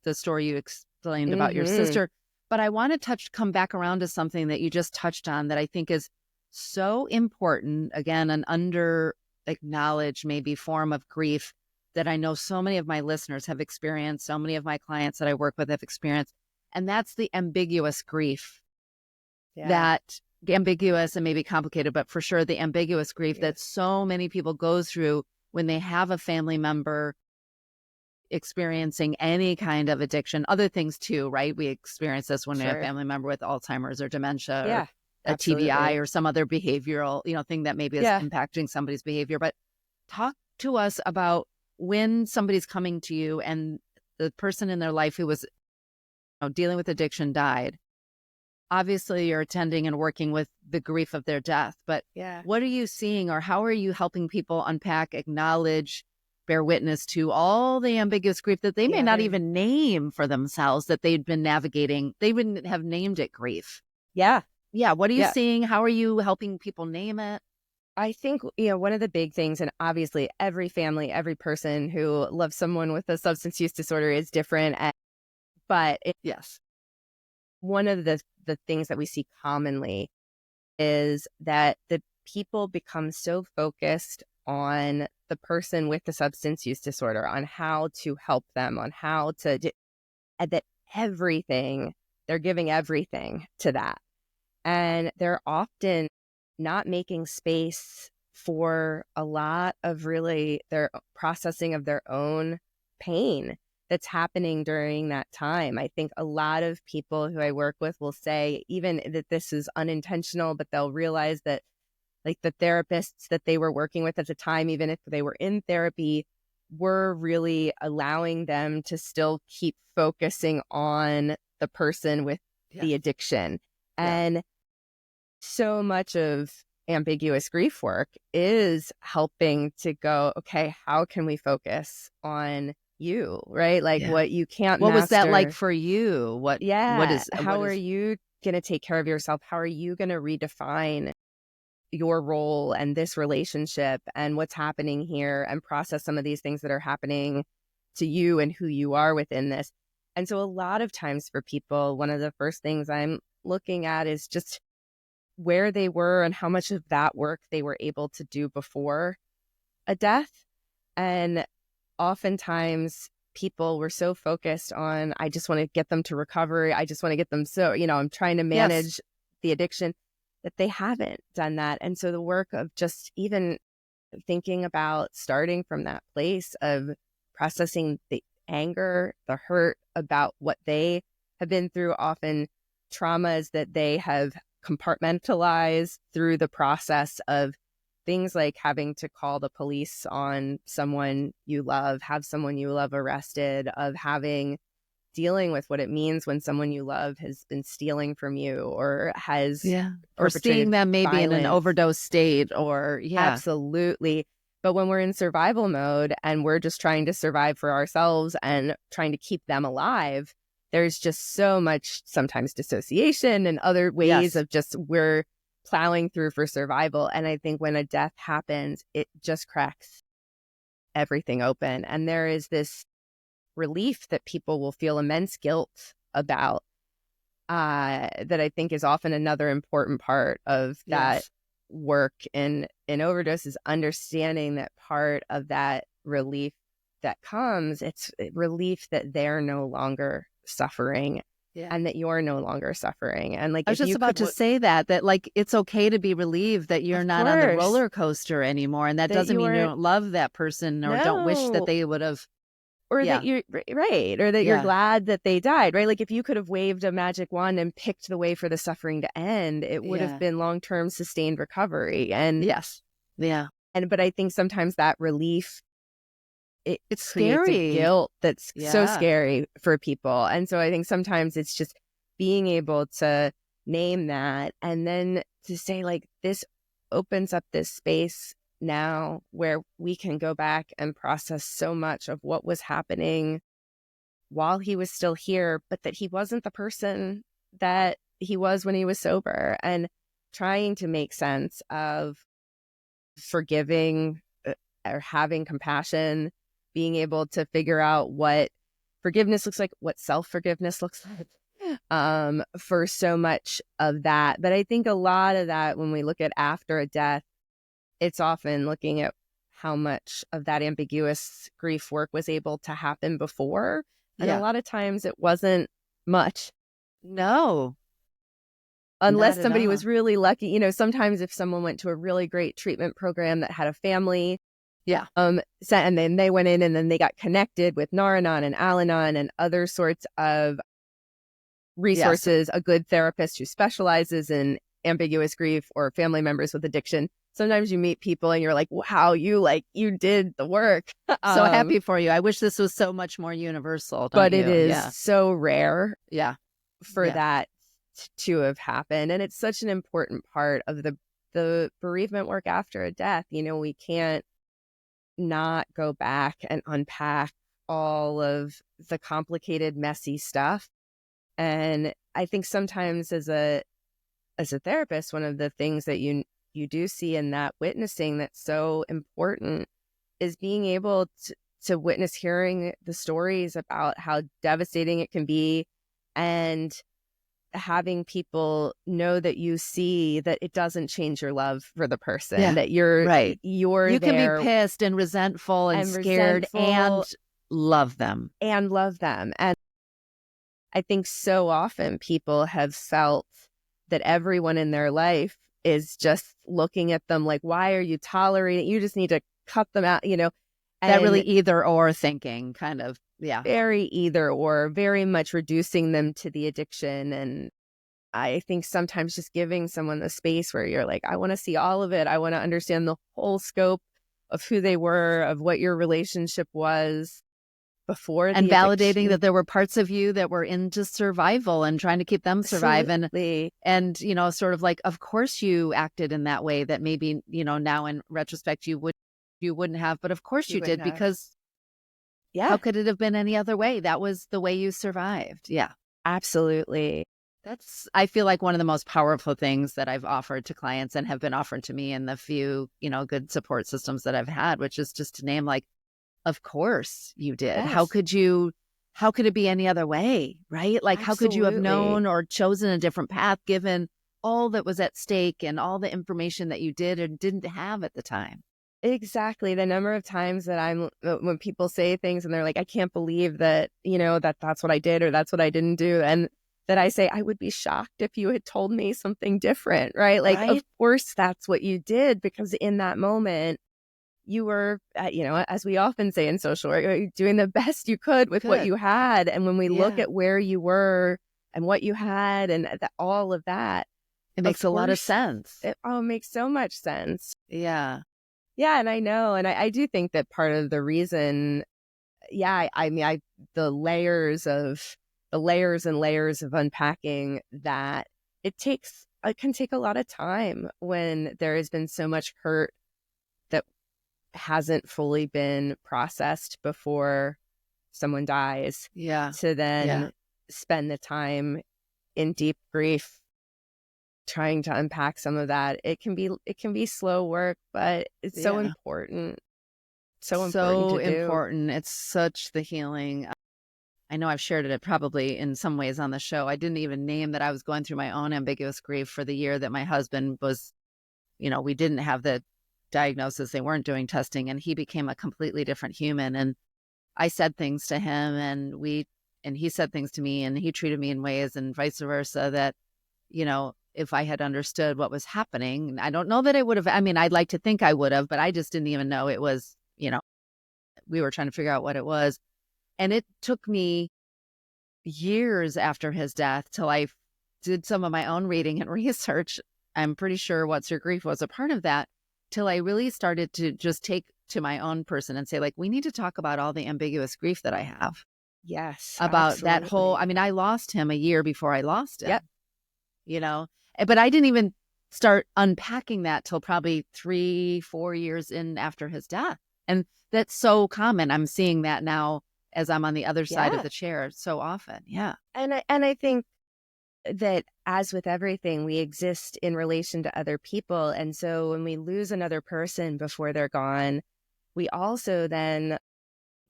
the story you explained about your Mm-hmm. sister. But I want to come back around to something that you just touched on that I think is so important. Again, an under acknowledged maybe form of grief that I know so many of my listeners have experienced, so many of my clients that I work with have experienced. And that's the ambiguous grief, Yeah. that ambiguous and maybe complicated, but for sure the ambiguous grief that so many people go through when they have a family member experiencing any kind of addiction, other things too, right? We experience this when we have a family member with Alzheimer's or dementia or a TBI or some other behavioral, thing that maybe is impacting somebody's behavior. But talk to us about when somebody's coming to you and the person in their life who was dealing with addiction died. Obviously, you're attending and working with the grief of their death, but what are you seeing, or how are you helping people unpack, acknowledge, bear witness to all the ambiguous grief that they may not even name for themselves, that they'd been navigating? They wouldn't have named it grief. Yeah. What are you seeing? How are you helping people name it? I think, one of the big things, and obviously every family, every person who loves someone with a substance use disorder is different. But one of the things that we see commonly is that the people become so focused on the person with the substance use disorder, on how to help them, on how to do, and that they're giving everything to that. And they're often not making space for a lot of really their processing of their own pain that's happening during that time. I think a lot of people who I work with will say even that this is unintentional, but they'll realize that like the therapists that they were working with at the time, even if they were in therapy, were really allowing them to still keep focusing on the person with the addiction. And so much of ambiguous grief work is helping to go, okay, how can we focus on you, right? Like what you can't What master. was that like for you? How are you going to take care of yourself? How are you going to redefine your role and this relationship and what's happening here, and process some of these things that are happening to you and who you are within this? And so a lot of times for people, one of the first things I'm looking at is just where they were and how much of that work they were able to do before a death. And oftentimes people were so focused on, I just want to get them to recovery. I just want to get them I'm trying to manage the addiction, that they haven't done that. And so the work of just even thinking about starting from that place of processing the anger, the hurt about what they have been through, often traumas that they have compartmentalized through the process of things like having to call the police on someone you love, have someone you love arrested, of dealing with what it means when someone you love has been stealing from you or has or seeing them maybe violence. In an overdose state or Absolutely. But when we're in survival mode and we're just trying to survive for ourselves and trying to keep them alive, there's just so much sometimes dissociation and other ways of just we're plowing through for survival. And I think when a death happens, it just cracks everything open. And there is this relief that people will feel immense guilt about, that I think is often another important part of that work in overdose, is understanding that part of that relief that comes, it's relief that they're no longer suffering and that you're no longer suffering. And like, I was just about to say that like, it's okay to be relieved that you're not on the roller coaster anymore. And that doesn't mean you don't love that person or don't wish that they would have. Or that you're right, or that you're glad that they died, right? Like if you could have waved a magic wand and picked the way for the suffering to end, it would have been long-term sustained recovery. And but I think sometimes that relief, it's scary, guilt that's so scary for people. And so I think sometimes it's just being able to name that and then to say like, this opens up this space now where we can go back and process so much of what was happening while he was still here, but that he wasn't the person that he was when he was sober, and trying to make sense of forgiving or having compassion, being able to figure out what forgiveness looks like, what self-forgiveness looks like, for so much of that. But I think a lot of that, when we look at after a death, it's often looking at how much of that ambiguous grief work was able to happen before. And a lot of times it wasn't much. No, Unless not at somebody all. was really lucky. Sometimes if someone went to a really great treatment program that had a family, Yeah. and then they went in and then they got connected with Nar-Anon and Al-Anon and other sorts of Yes. resources, a good therapist who specializes in ambiguous grief or family members with addiction. Sometimes you meet people and you're like, wow, you did the work. So happy for you. I wish this was so much more universal, don't But it you? is Yeah. so rare Yeah. for Yeah. that to have happened. And it's such an important part of the bereavement work after a death. We can't not go back and unpack all of the complicated, messy stuff. And I think sometimes as a therapist, one of the things that you do see in that witnessing that's so important is being able to witness hearing the stories about how devastating it can be, and having people know that you see that it doesn't change your love for the person, Yeah. that you're Right. You can there be pissed and resentful and scared resentful and love them. and love them. And I think so often people have felt that everyone in their life is just looking at them like, why are you tolerating? You just need to cut them out, That really and either or thinking kind of. Yeah. very either or, very much reducing them to the addiction. And I think sometimes just giving someone the space where you're like, I want to see all of it. I want to understand the whole scope of who they were, of what your relationship was before And the validating addiction. that there were parts of you that were into survival and trying to keep them survive. Absolutely. And, sort of like, of course you acted in that way that maybe, now in retrospect, you wouldn't have, but of course you did, because how could it have been any other way? That was the way you survived. Yeah. Absolutely. That's, I feel like, one of the most powerful things that I've offered to clients and have been offered to me in the few, good support systems that I've had, which is just to name, like, of course you did. Yes. How could it be any other way? Right? Like, how could you have known or chosen a different path given all that was at stake and all the information that you did or didn't have at the time? Exactly. The number of times that when people say things and they're like, I can't believe that, that's what I did or that's what I didn't do. And that I say, I would be shocked if you had told me something different, right? Like, Right? Of course, that's what you did, because in that moment, you were, as we often say in social work, you're doing the best you could with what you had. And when we look at where you were and what you had and all of that, it makes a lot of sense. It makes so much sense. Yeah. Yeah. And I know. And I do think that part of the reason, the layers and layers of unpacking that it can take a lot of time when there has been so much hurt that hasn't fully been processed before someone dies. Yeah. To then spend the time in deep grief trying to unpack some of that. It can be slow work, but it's so important. So important. It's such the healing. I know I've shared it probably in some ways on the show. I didn't even name that I was going through my own ambiguous grief for the year that my husband was, we didn't have the diagnosis. They weren't doing testing, and he became a completely different human. And I said things to him and he said things to me, and he treated me in ways and vice versa that, if I had understood what was happening, I don't know that I would have. I mean, I'd like to think I would have, but I just didn't even know it was, we were trying to figure out what it was. And it took me years after his death till I did some of my own reading and research. I'm pretty sure What's Your Grief was a part of that, till I really started to just take to my own person and say, like, we need to talk about all the ambiguous grief that I have. Yes. About that whole, I lost him a year before I lost him. Yep. But I didn't even start unpacking that till probably 3-4 years in after his death. And that's so common. I'm seeing that now as I'm on the other side of the chair so often. Yeah. And I think that, as with everything, we exist in relation to other people. And so when we lose another person before they're gone, we also then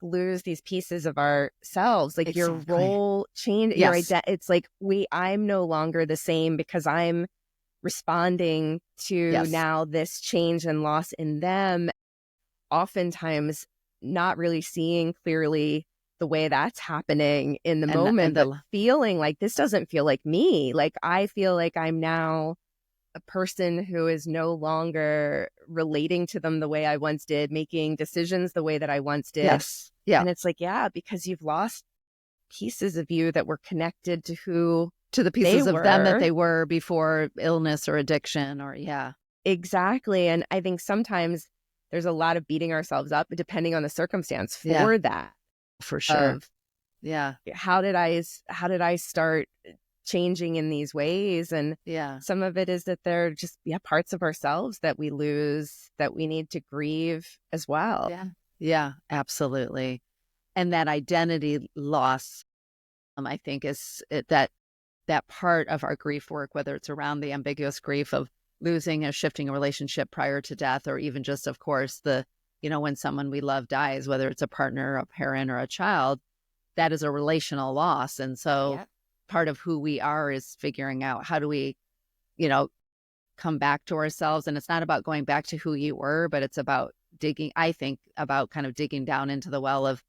lose these pieces of ourselves. Like, your role change, your it's like I'm no longer the same because I'm responding to now this change and loss in them. Oftentimes not really seeing clearly the way that's happening in the And moment, but the feeling like this doesn't feel like me. Like I feel like I'm now a person who is no longer relating to them the way I once did, making decisions the way that I once did. yes, yeah, And it's like, yeah, because you've lost pieces of you that were connected to who to the they pieces of them that were. they were before illness or addiction or Exactly. And I think sometimes there's a lot of beating ourselves up depending on the circumstance yeah, for that for sure, of yeah, how did I start changing in these ways? And yeah, some of it is that they're just parts of ourselves that we lose that we need to grieve as well. yeah, yeah, absolutely. And that identity loss, I think that part of our grief work, whether it's around the ambiguous grief of losing or shifting a relationship prior to death, or even just, of course, when someone we love dies, whether it's a partner, a parent, or a child, that is a relational loss. And so Yeah. part of who we are is figuring out how do we, you know, come back to ourselves. And it's not about going back to who you were, but it's about I think about kind of digging down into the well of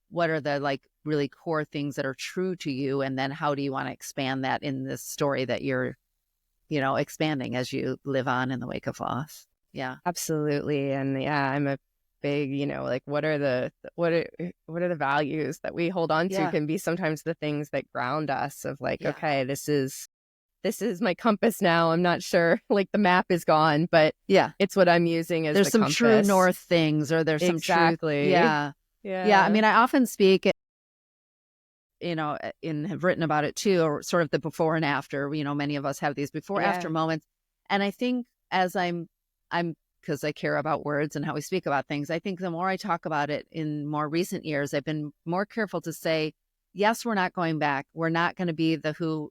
what are the like really core things that are true to you. And then how do you want to expand that in this story that you're, expanding as you live on in the wake of loss. Yeah. Absolutely. And yeah, I'm a big, like what are the values that we hold on to Yeah. can be sometimes the things that ground us of like, Yeah. okay, this is my compass now. I'm not sure, like the map is gone, but Yeah. it's what I'm using as There's the some compass. true north things, or there's some truth. Exactly. Yeah. Yeah. I mean, I often speak, and have written about it too, or sort of the before and after, many of us have these before after moments. And I think as I'm because I care about words and how we speak about things, I think the more I talk about it in more recent years, I've been more careful to say, yes, we're not going back. We're not going to be the who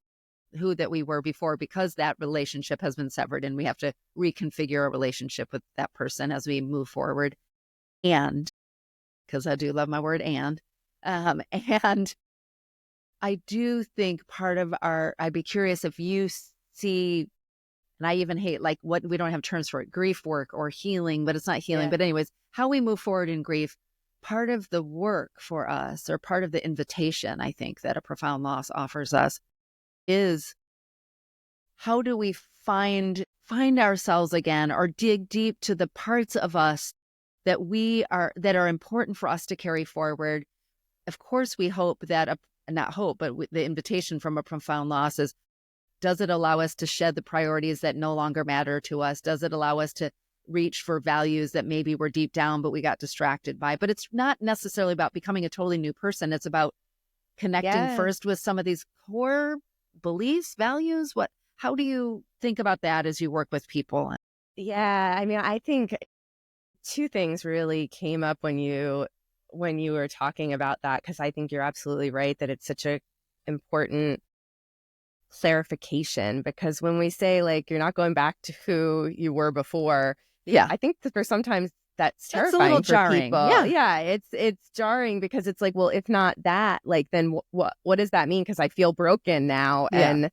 that we were before, because that relationship has been severed and we have to reconfigure a relationship with that person as we move forward. And because I do love my word and I do think part of I'd be curious if you see, and I even hate like what we don't have terms for it, grief work or healing, but it's not healing. Yeah. But anyways, how we move forward in grief, part of the work for us, or part of the invitation, I think, that a profound loss offers us is how do we find ourselves again, or dig deep to the parts of us that are important for us to carry forward. Of course, we hope that not hope, but the invitation from a profound loss is, does it allow us to shed the priorities that no longer matter to us? Does it allow us to reach for values that maybe were deep down, but we got distracted by? But it's not necessarily about becoming a totally new person. It's about connecting first with some of these core beliefs, values. How do you think about that as you work with people? Yeah. I mean, I think two things really came up when you were talking about that, because I think you're absolutely right that it's such a important clarification, because when we say like you're not going back to who you were before, I think that for sometimes that's terrifying, a little for jarring. people. Yeah, it's jarring, because it's like, well, if not that, like then what does that mean? Because I feel broken now, and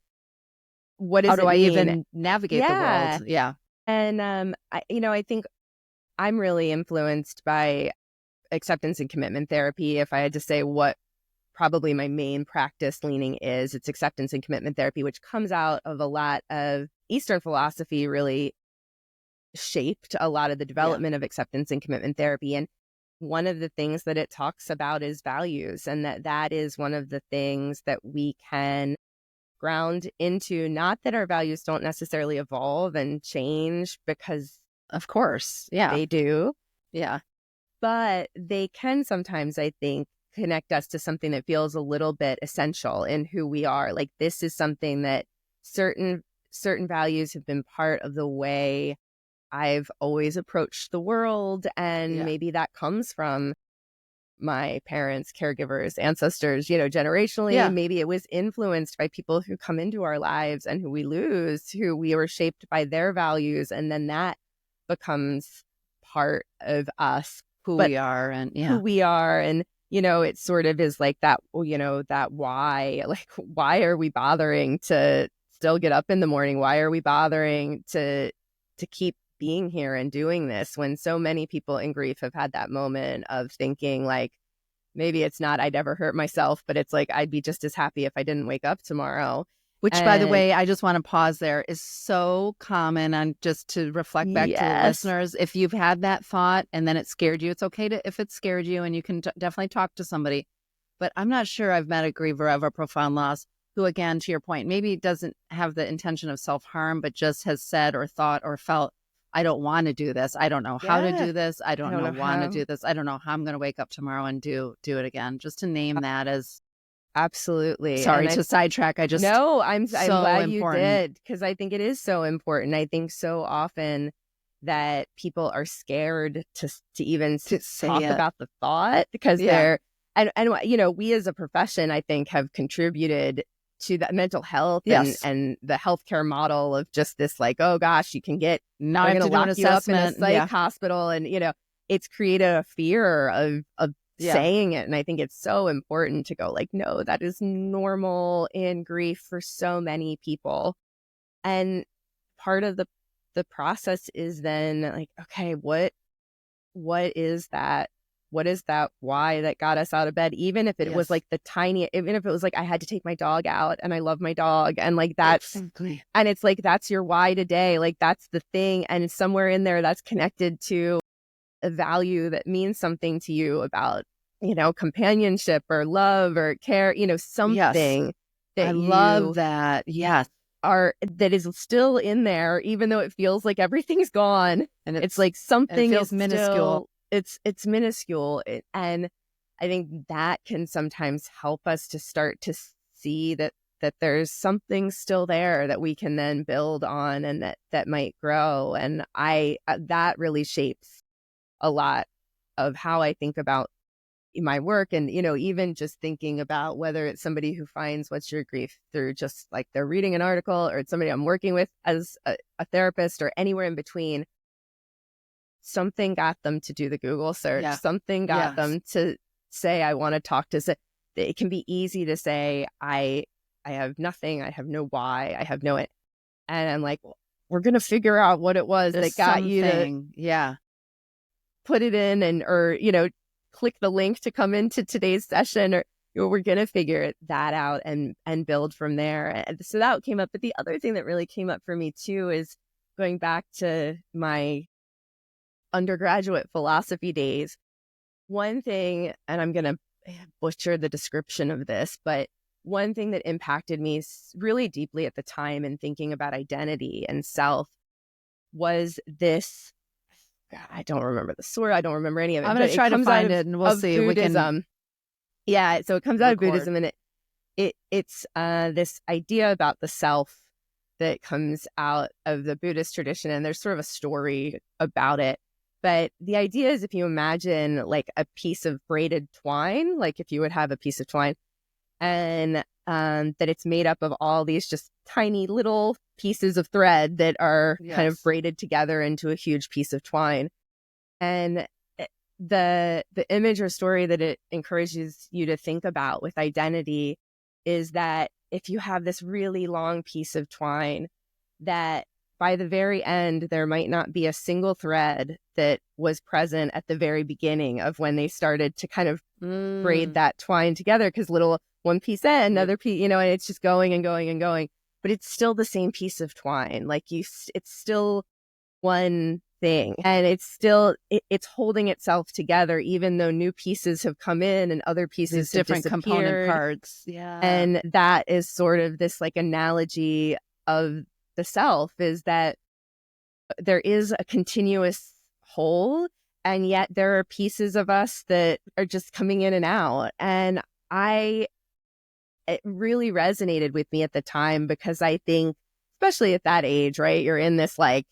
what does how do it I mean? even navigate the world? Yeah, and I think I'm really influenced by acceptance and commitment therapy. If I had to say what probably my main practice leaning is, it's acceptance and commitment therapy, which comes out of a lot of Eastern philosophy, really shaped a lot of the development of acceptance and commitment therapy. And one of the things that it talks about is values, and that is one of the things that we can ground into. Not that our values don't necessarily evolve and change, because of course. they do. Yeah. But they can sometimes, I think, connect us to something that feels a little bit essential in who we are. Like, this is something that certain values have been part of the way I've always approached the world. And maybe that comes from my parents, caregivers, ancestors, generationally. Maybe it was influenced by people who come into our lives and who we lose, who we were shaped by their values. And then that becomes part of us, who we are. And it sort of is like that, that why, like, why are we bothering to still get up in the morning? Why are we bothering to keep being here and doing this, when so many people in grief have had that moment of thinking like, maybe it's not I'd ever hurt myself, but it's like I'd be just as happy if I didn't wake up tomorrow. Which, by the way, I just want to pause there, is so common. And just to reflect back to the listeners, if you've had that thought and then it scared you, it's okay if it scared you, and you can definitely talk to somebody. But I'm not sure I've met a griever of a profound loss who, again, to your point, maybe doesn't have the intention of self-harm, but just has said or thought or felt, I don't want to do this. I don't know how to do this. I don't want to do this. I don't know how I'm going to wake up tomorrow and do it again. Just to name that as... Absolutely. Sorry to sidetrack. I'm glad you did, because I think it is so important. I think so often that people are scared to even talk about the thought, because they're, and we as a profession, I think, have contributed to that mental health and the healthcare model of just this, like, oh gosh, you can get, now I'm going to lock you up in a psych hospital, and it's created a fear of saying it. And I think it's so important to go, like, no, that is normal in grief for so many people. And part of the process is then like, okay, what is that? What is that why that got us out of bed? Even if it was like even if it was like I had to take my dog out and I love my dog, and like that's, and it's like, that's your why today. Like, that's the thing. And somewhere in there that's connected to a value that means something to you about, companionship or love or care, something that I love that. Yes. That is still in there, even though it feels like everything's gone. And it's like something is minuscule. It's minuscule. And I think that can sometimes help us to start to see that there's something still there that we can then build on, and that might grow. And that really shapes a lot of how I think about my work. And, even just thinking about whether it's somebody who finds What's Your Grief through just like they're reading an article, or it's somebody I'm working with as a therapist, or anywhere in between, something got them to do the Google search. Something got them to say, I want to talk to. It can be easy to say, I have nothing. I have no why. I have no it. And I'm like, well, we're going to figure out what it was that got you to put it in, or click the link to come into today's session, or we're going to figure that out and build from there. And so that came up. But the other thing that really came up for me too is going back to my undergraduate philosophy days. One thing, and I'm going to butcher the description of this, but one thing that impacted me really deeply at the time in thinking about identity and self was this. I don't remember the source. I don't remember any of it. I'm going to try to find it, and we'll see. Buddhism. So it comes out of Buddhism, and it's this idea about the self that comes out of the Buddhist tradition, and there's sort of a story about it. But the idea is, if you imagine like a piece of braided twine, like if you would have a piece of twine, and that it's made up of all these just tiny little pieces of thread that are kind of braided together into a huge piece of twine. And the image or story that it encourages you to think about with identity is that if you have this really long piece of twine, that by the very end, there might not be a single thread that was present at the very beginning of when they started to kind of braid that twine together, because little one piece in, another piece, and it's just going and going and going. But it's still the same piece of twine. Like it's still one thing, and it's still, it's holding itself together, even though new pieces have come in and other pieces have different component parts. Yeah. And that is sort of this like analogy of the self, is that there is a continuous whole, and yet there are pieces of us that are just coming in and out. And it really resonated with me at the time, because I think, especially at that age, right, you're in this like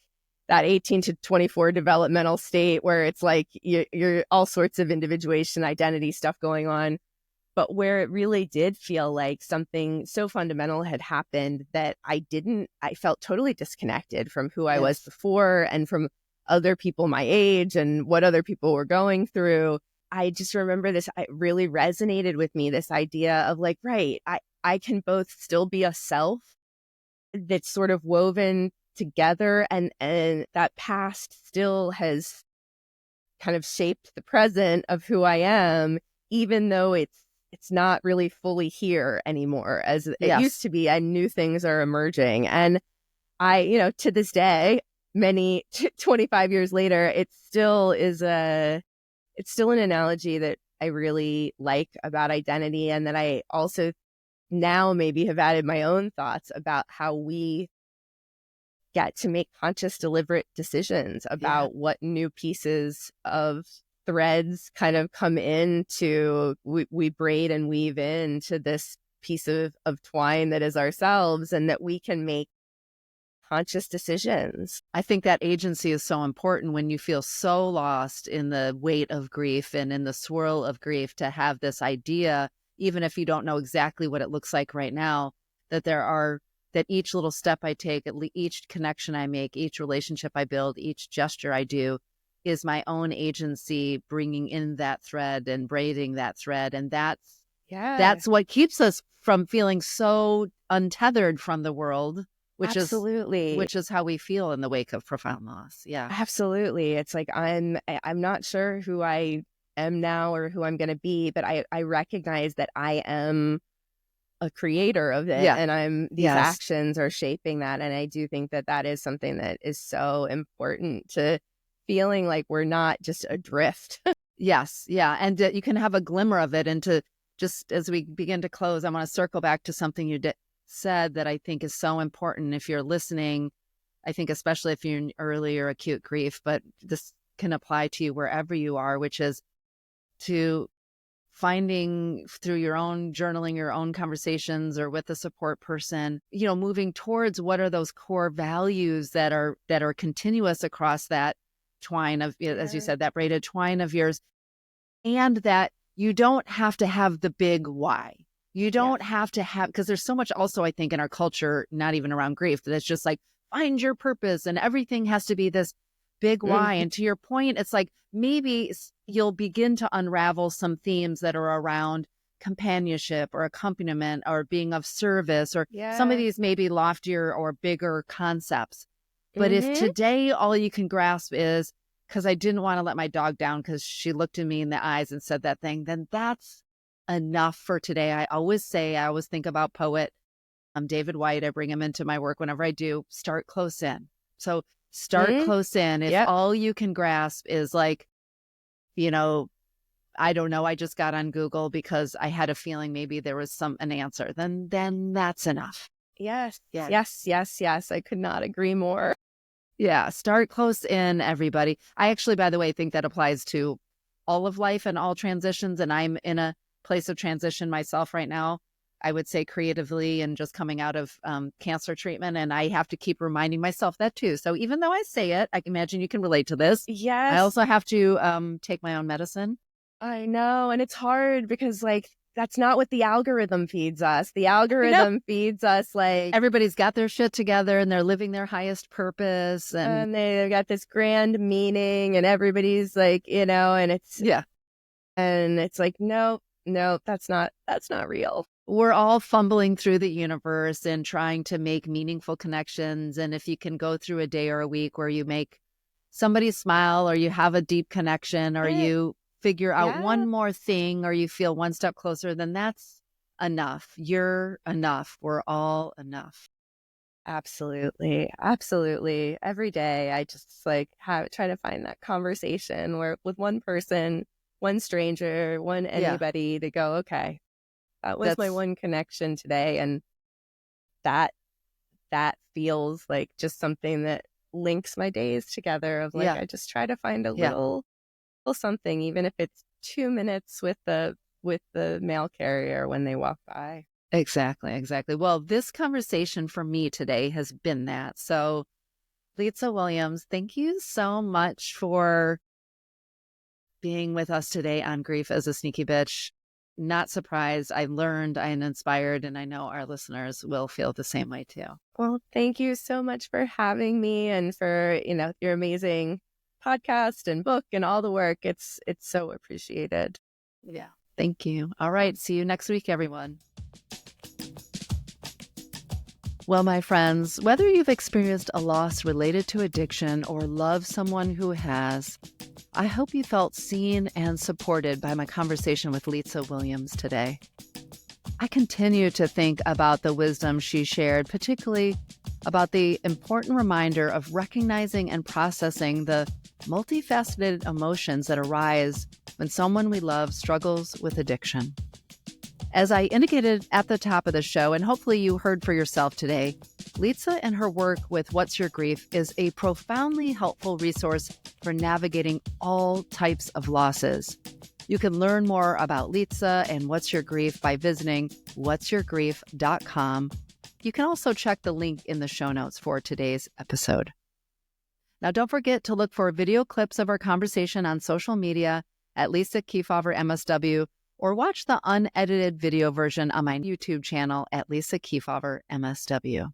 that 18 to 24 developmental state where it's like you're all sorts of individuation, identity stuff going on. But where it really did feel like something so fundamental had happened that I felt totally disconnected from who I was before, and from other people my age and what other people were going through. I just remember this, it really resonated with me, this idea of like, right, I can both still be a self that's sort of woven together, and that past still has kind of shaped the present of who I am, even though it's not really fully here anymore as it used to be, and new things are emerging. And I, to this day, 25 years later, it's still an analogy that I really like about identity, and that I also now maybe have added my own thoughts about how we get to make conscious, deliberate decisions about what new pieces of threads kind of come into, we braid and weave into this piece of twine that is ourselves, and that we can make conscious decisions. I think that agency is so important when you feel so lost in the weight of grief and in the swirl of grief, to have this idea, even if you don't know exactly what it looks like right now, that each little step I take, each connection I make, each relationship I build, each gesture I do is my own agency, bringing in that thread and braiding that thread. And that's what keeps us from feeling so untethered from the world, which is how we feel in the wake of profound loss. Yeah, absolutely. It's like I'm not sure who I am now or who I'm going to be, but I recognize that I am a creator of it, and these actions are shaping that. And I do think that is something that is so important to feeling like we're not just adrift. Yes. Yeah. And you can have a glimmer of it. And to just, as we begin to close, I want to circle back to something you said that I think is so important. If you're listening, I think especially if you're in early or acute grief, but this can apply to you wherever you are, which is to finding through your own journaling, your own conversations, or with a support person, moving towards what are those core values that are continuous across that twine of, as you said, that braided twine of yours, and that you don't have to have the big why. You don't have to have, because there's so much also, I think, in our culture, not even around grief, that it's just like, find your purpose and everything has to be this big why. And to your point, it's like, maybe you'll begin to unravel some themes that are around companionship or accompaniment or being of service, or some of these maybe loftier or bigger concepts. But if today all you can grasp is, because I didn't want to let my dog down because she looked at me in the eyes and said that thing, then that's enough for today. I always think about poet David White. I bring him into my work whenever I do. Start close in. So start close in. If all you can grasp is like, I don't know, I just got on Google because I had a feeling maybe there was an answer, then that's enough. Yes. I could not agree more. Yeah. Start close in, everybody. I actually, by the way, think that applies to all of life and all transitions. And I'm in a place of transition myself right now, I would say, creatively, and just coming out of cancer treatment. And I have to keep reminding myself that too. So even though I say it, I can imagine you can relate to this. Yes. I also have to take my own medicine. I know. And it's hard because that's not what the algorithm feeds us. The algorithm feeds us like everybody's got their shit together and they're living their highest purpose. And they've got this grand meaning, and everybody's like, and it's, and it's like, no, that's not real. We're all fumbling through the universe and trying to make meaningful connections. And if you can go through a day or a week where you make somebody smile, or you have a deep connection, or you figure out one more thing, or you feel one step closer, then that's enough. You're enough. We're all enough. Absolutely. Every day I just try to find that conversation where with one person, one stranger, anybody to go, okay, that's my one connection today. And that feels like just something that links my days together of I just try to find a little something, even if it's 2 minutes with the mail carrier when they walk by. Exactly. Well, this conversation for me today has been that. So Litsa Williams, thank you so much for being with us today on Grief as a Sneaky Bitch. Not surprised. I learned, I'm inspired, and I know our listeners will feel the same way too. Well, thank you so much for having me, and for, your amazing podcast and book and all the work. It's so appreciated. Yeah. Thank you. All right. See you next week, everyone. Well, my friends, whether you've experienced a loss related to addiction or love someone who has, I hope you felt seen and supported by my conversation with Litsa Williams today. I continue to think about the wisdom she shared, particularly about the important reminder of recognizing and processing the multifaceted emotions that arise when someone we love struggles with addiction. As I indicated at the top of the show, and hopefully you heard for yourself today, Litsa and her work with What's Your Grief is a profoundly helpful resource for navigating all types of losses. You can learn more about Litsa and What's Your Grief by visiting whatsyourgrief.com. You can also check the link in the show notes for today's episode. Now, don't forget to look for video clips of our conversation on social media at Lisa Keefauver MSW, or watch the unedited video version on my YouTube channel at Lisa Keefauver MSW.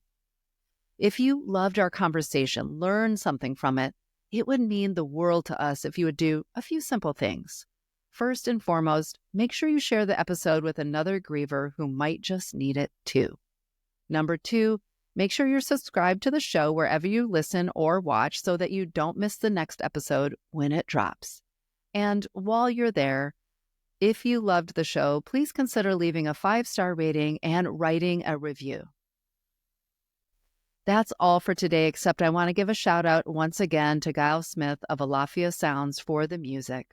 If you loved our conversation, learned something from it, it would mean the world to us if you would do a few simple things. First and foremost, make sure you share the episode with another griever who might just need it too. Number 2, make sure you're subscribed to the show wherever you listen or watch so that you don't miss the next episode when it drops. And while you're there, if you loved the show, please consider leaving a 5-star rating and writing a review. That's all for today, except I want to give a shout out once again to Giles Smith of Alafia Sounds for the music.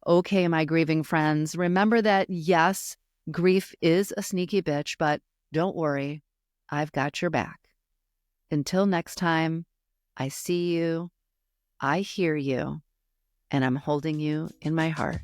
Okay, my grieving friends, remember that yes, grief is a sneaky bitch, but don't worry, I've got your back. Until next time, I see you, I hear you, and I'm holding you in my heart.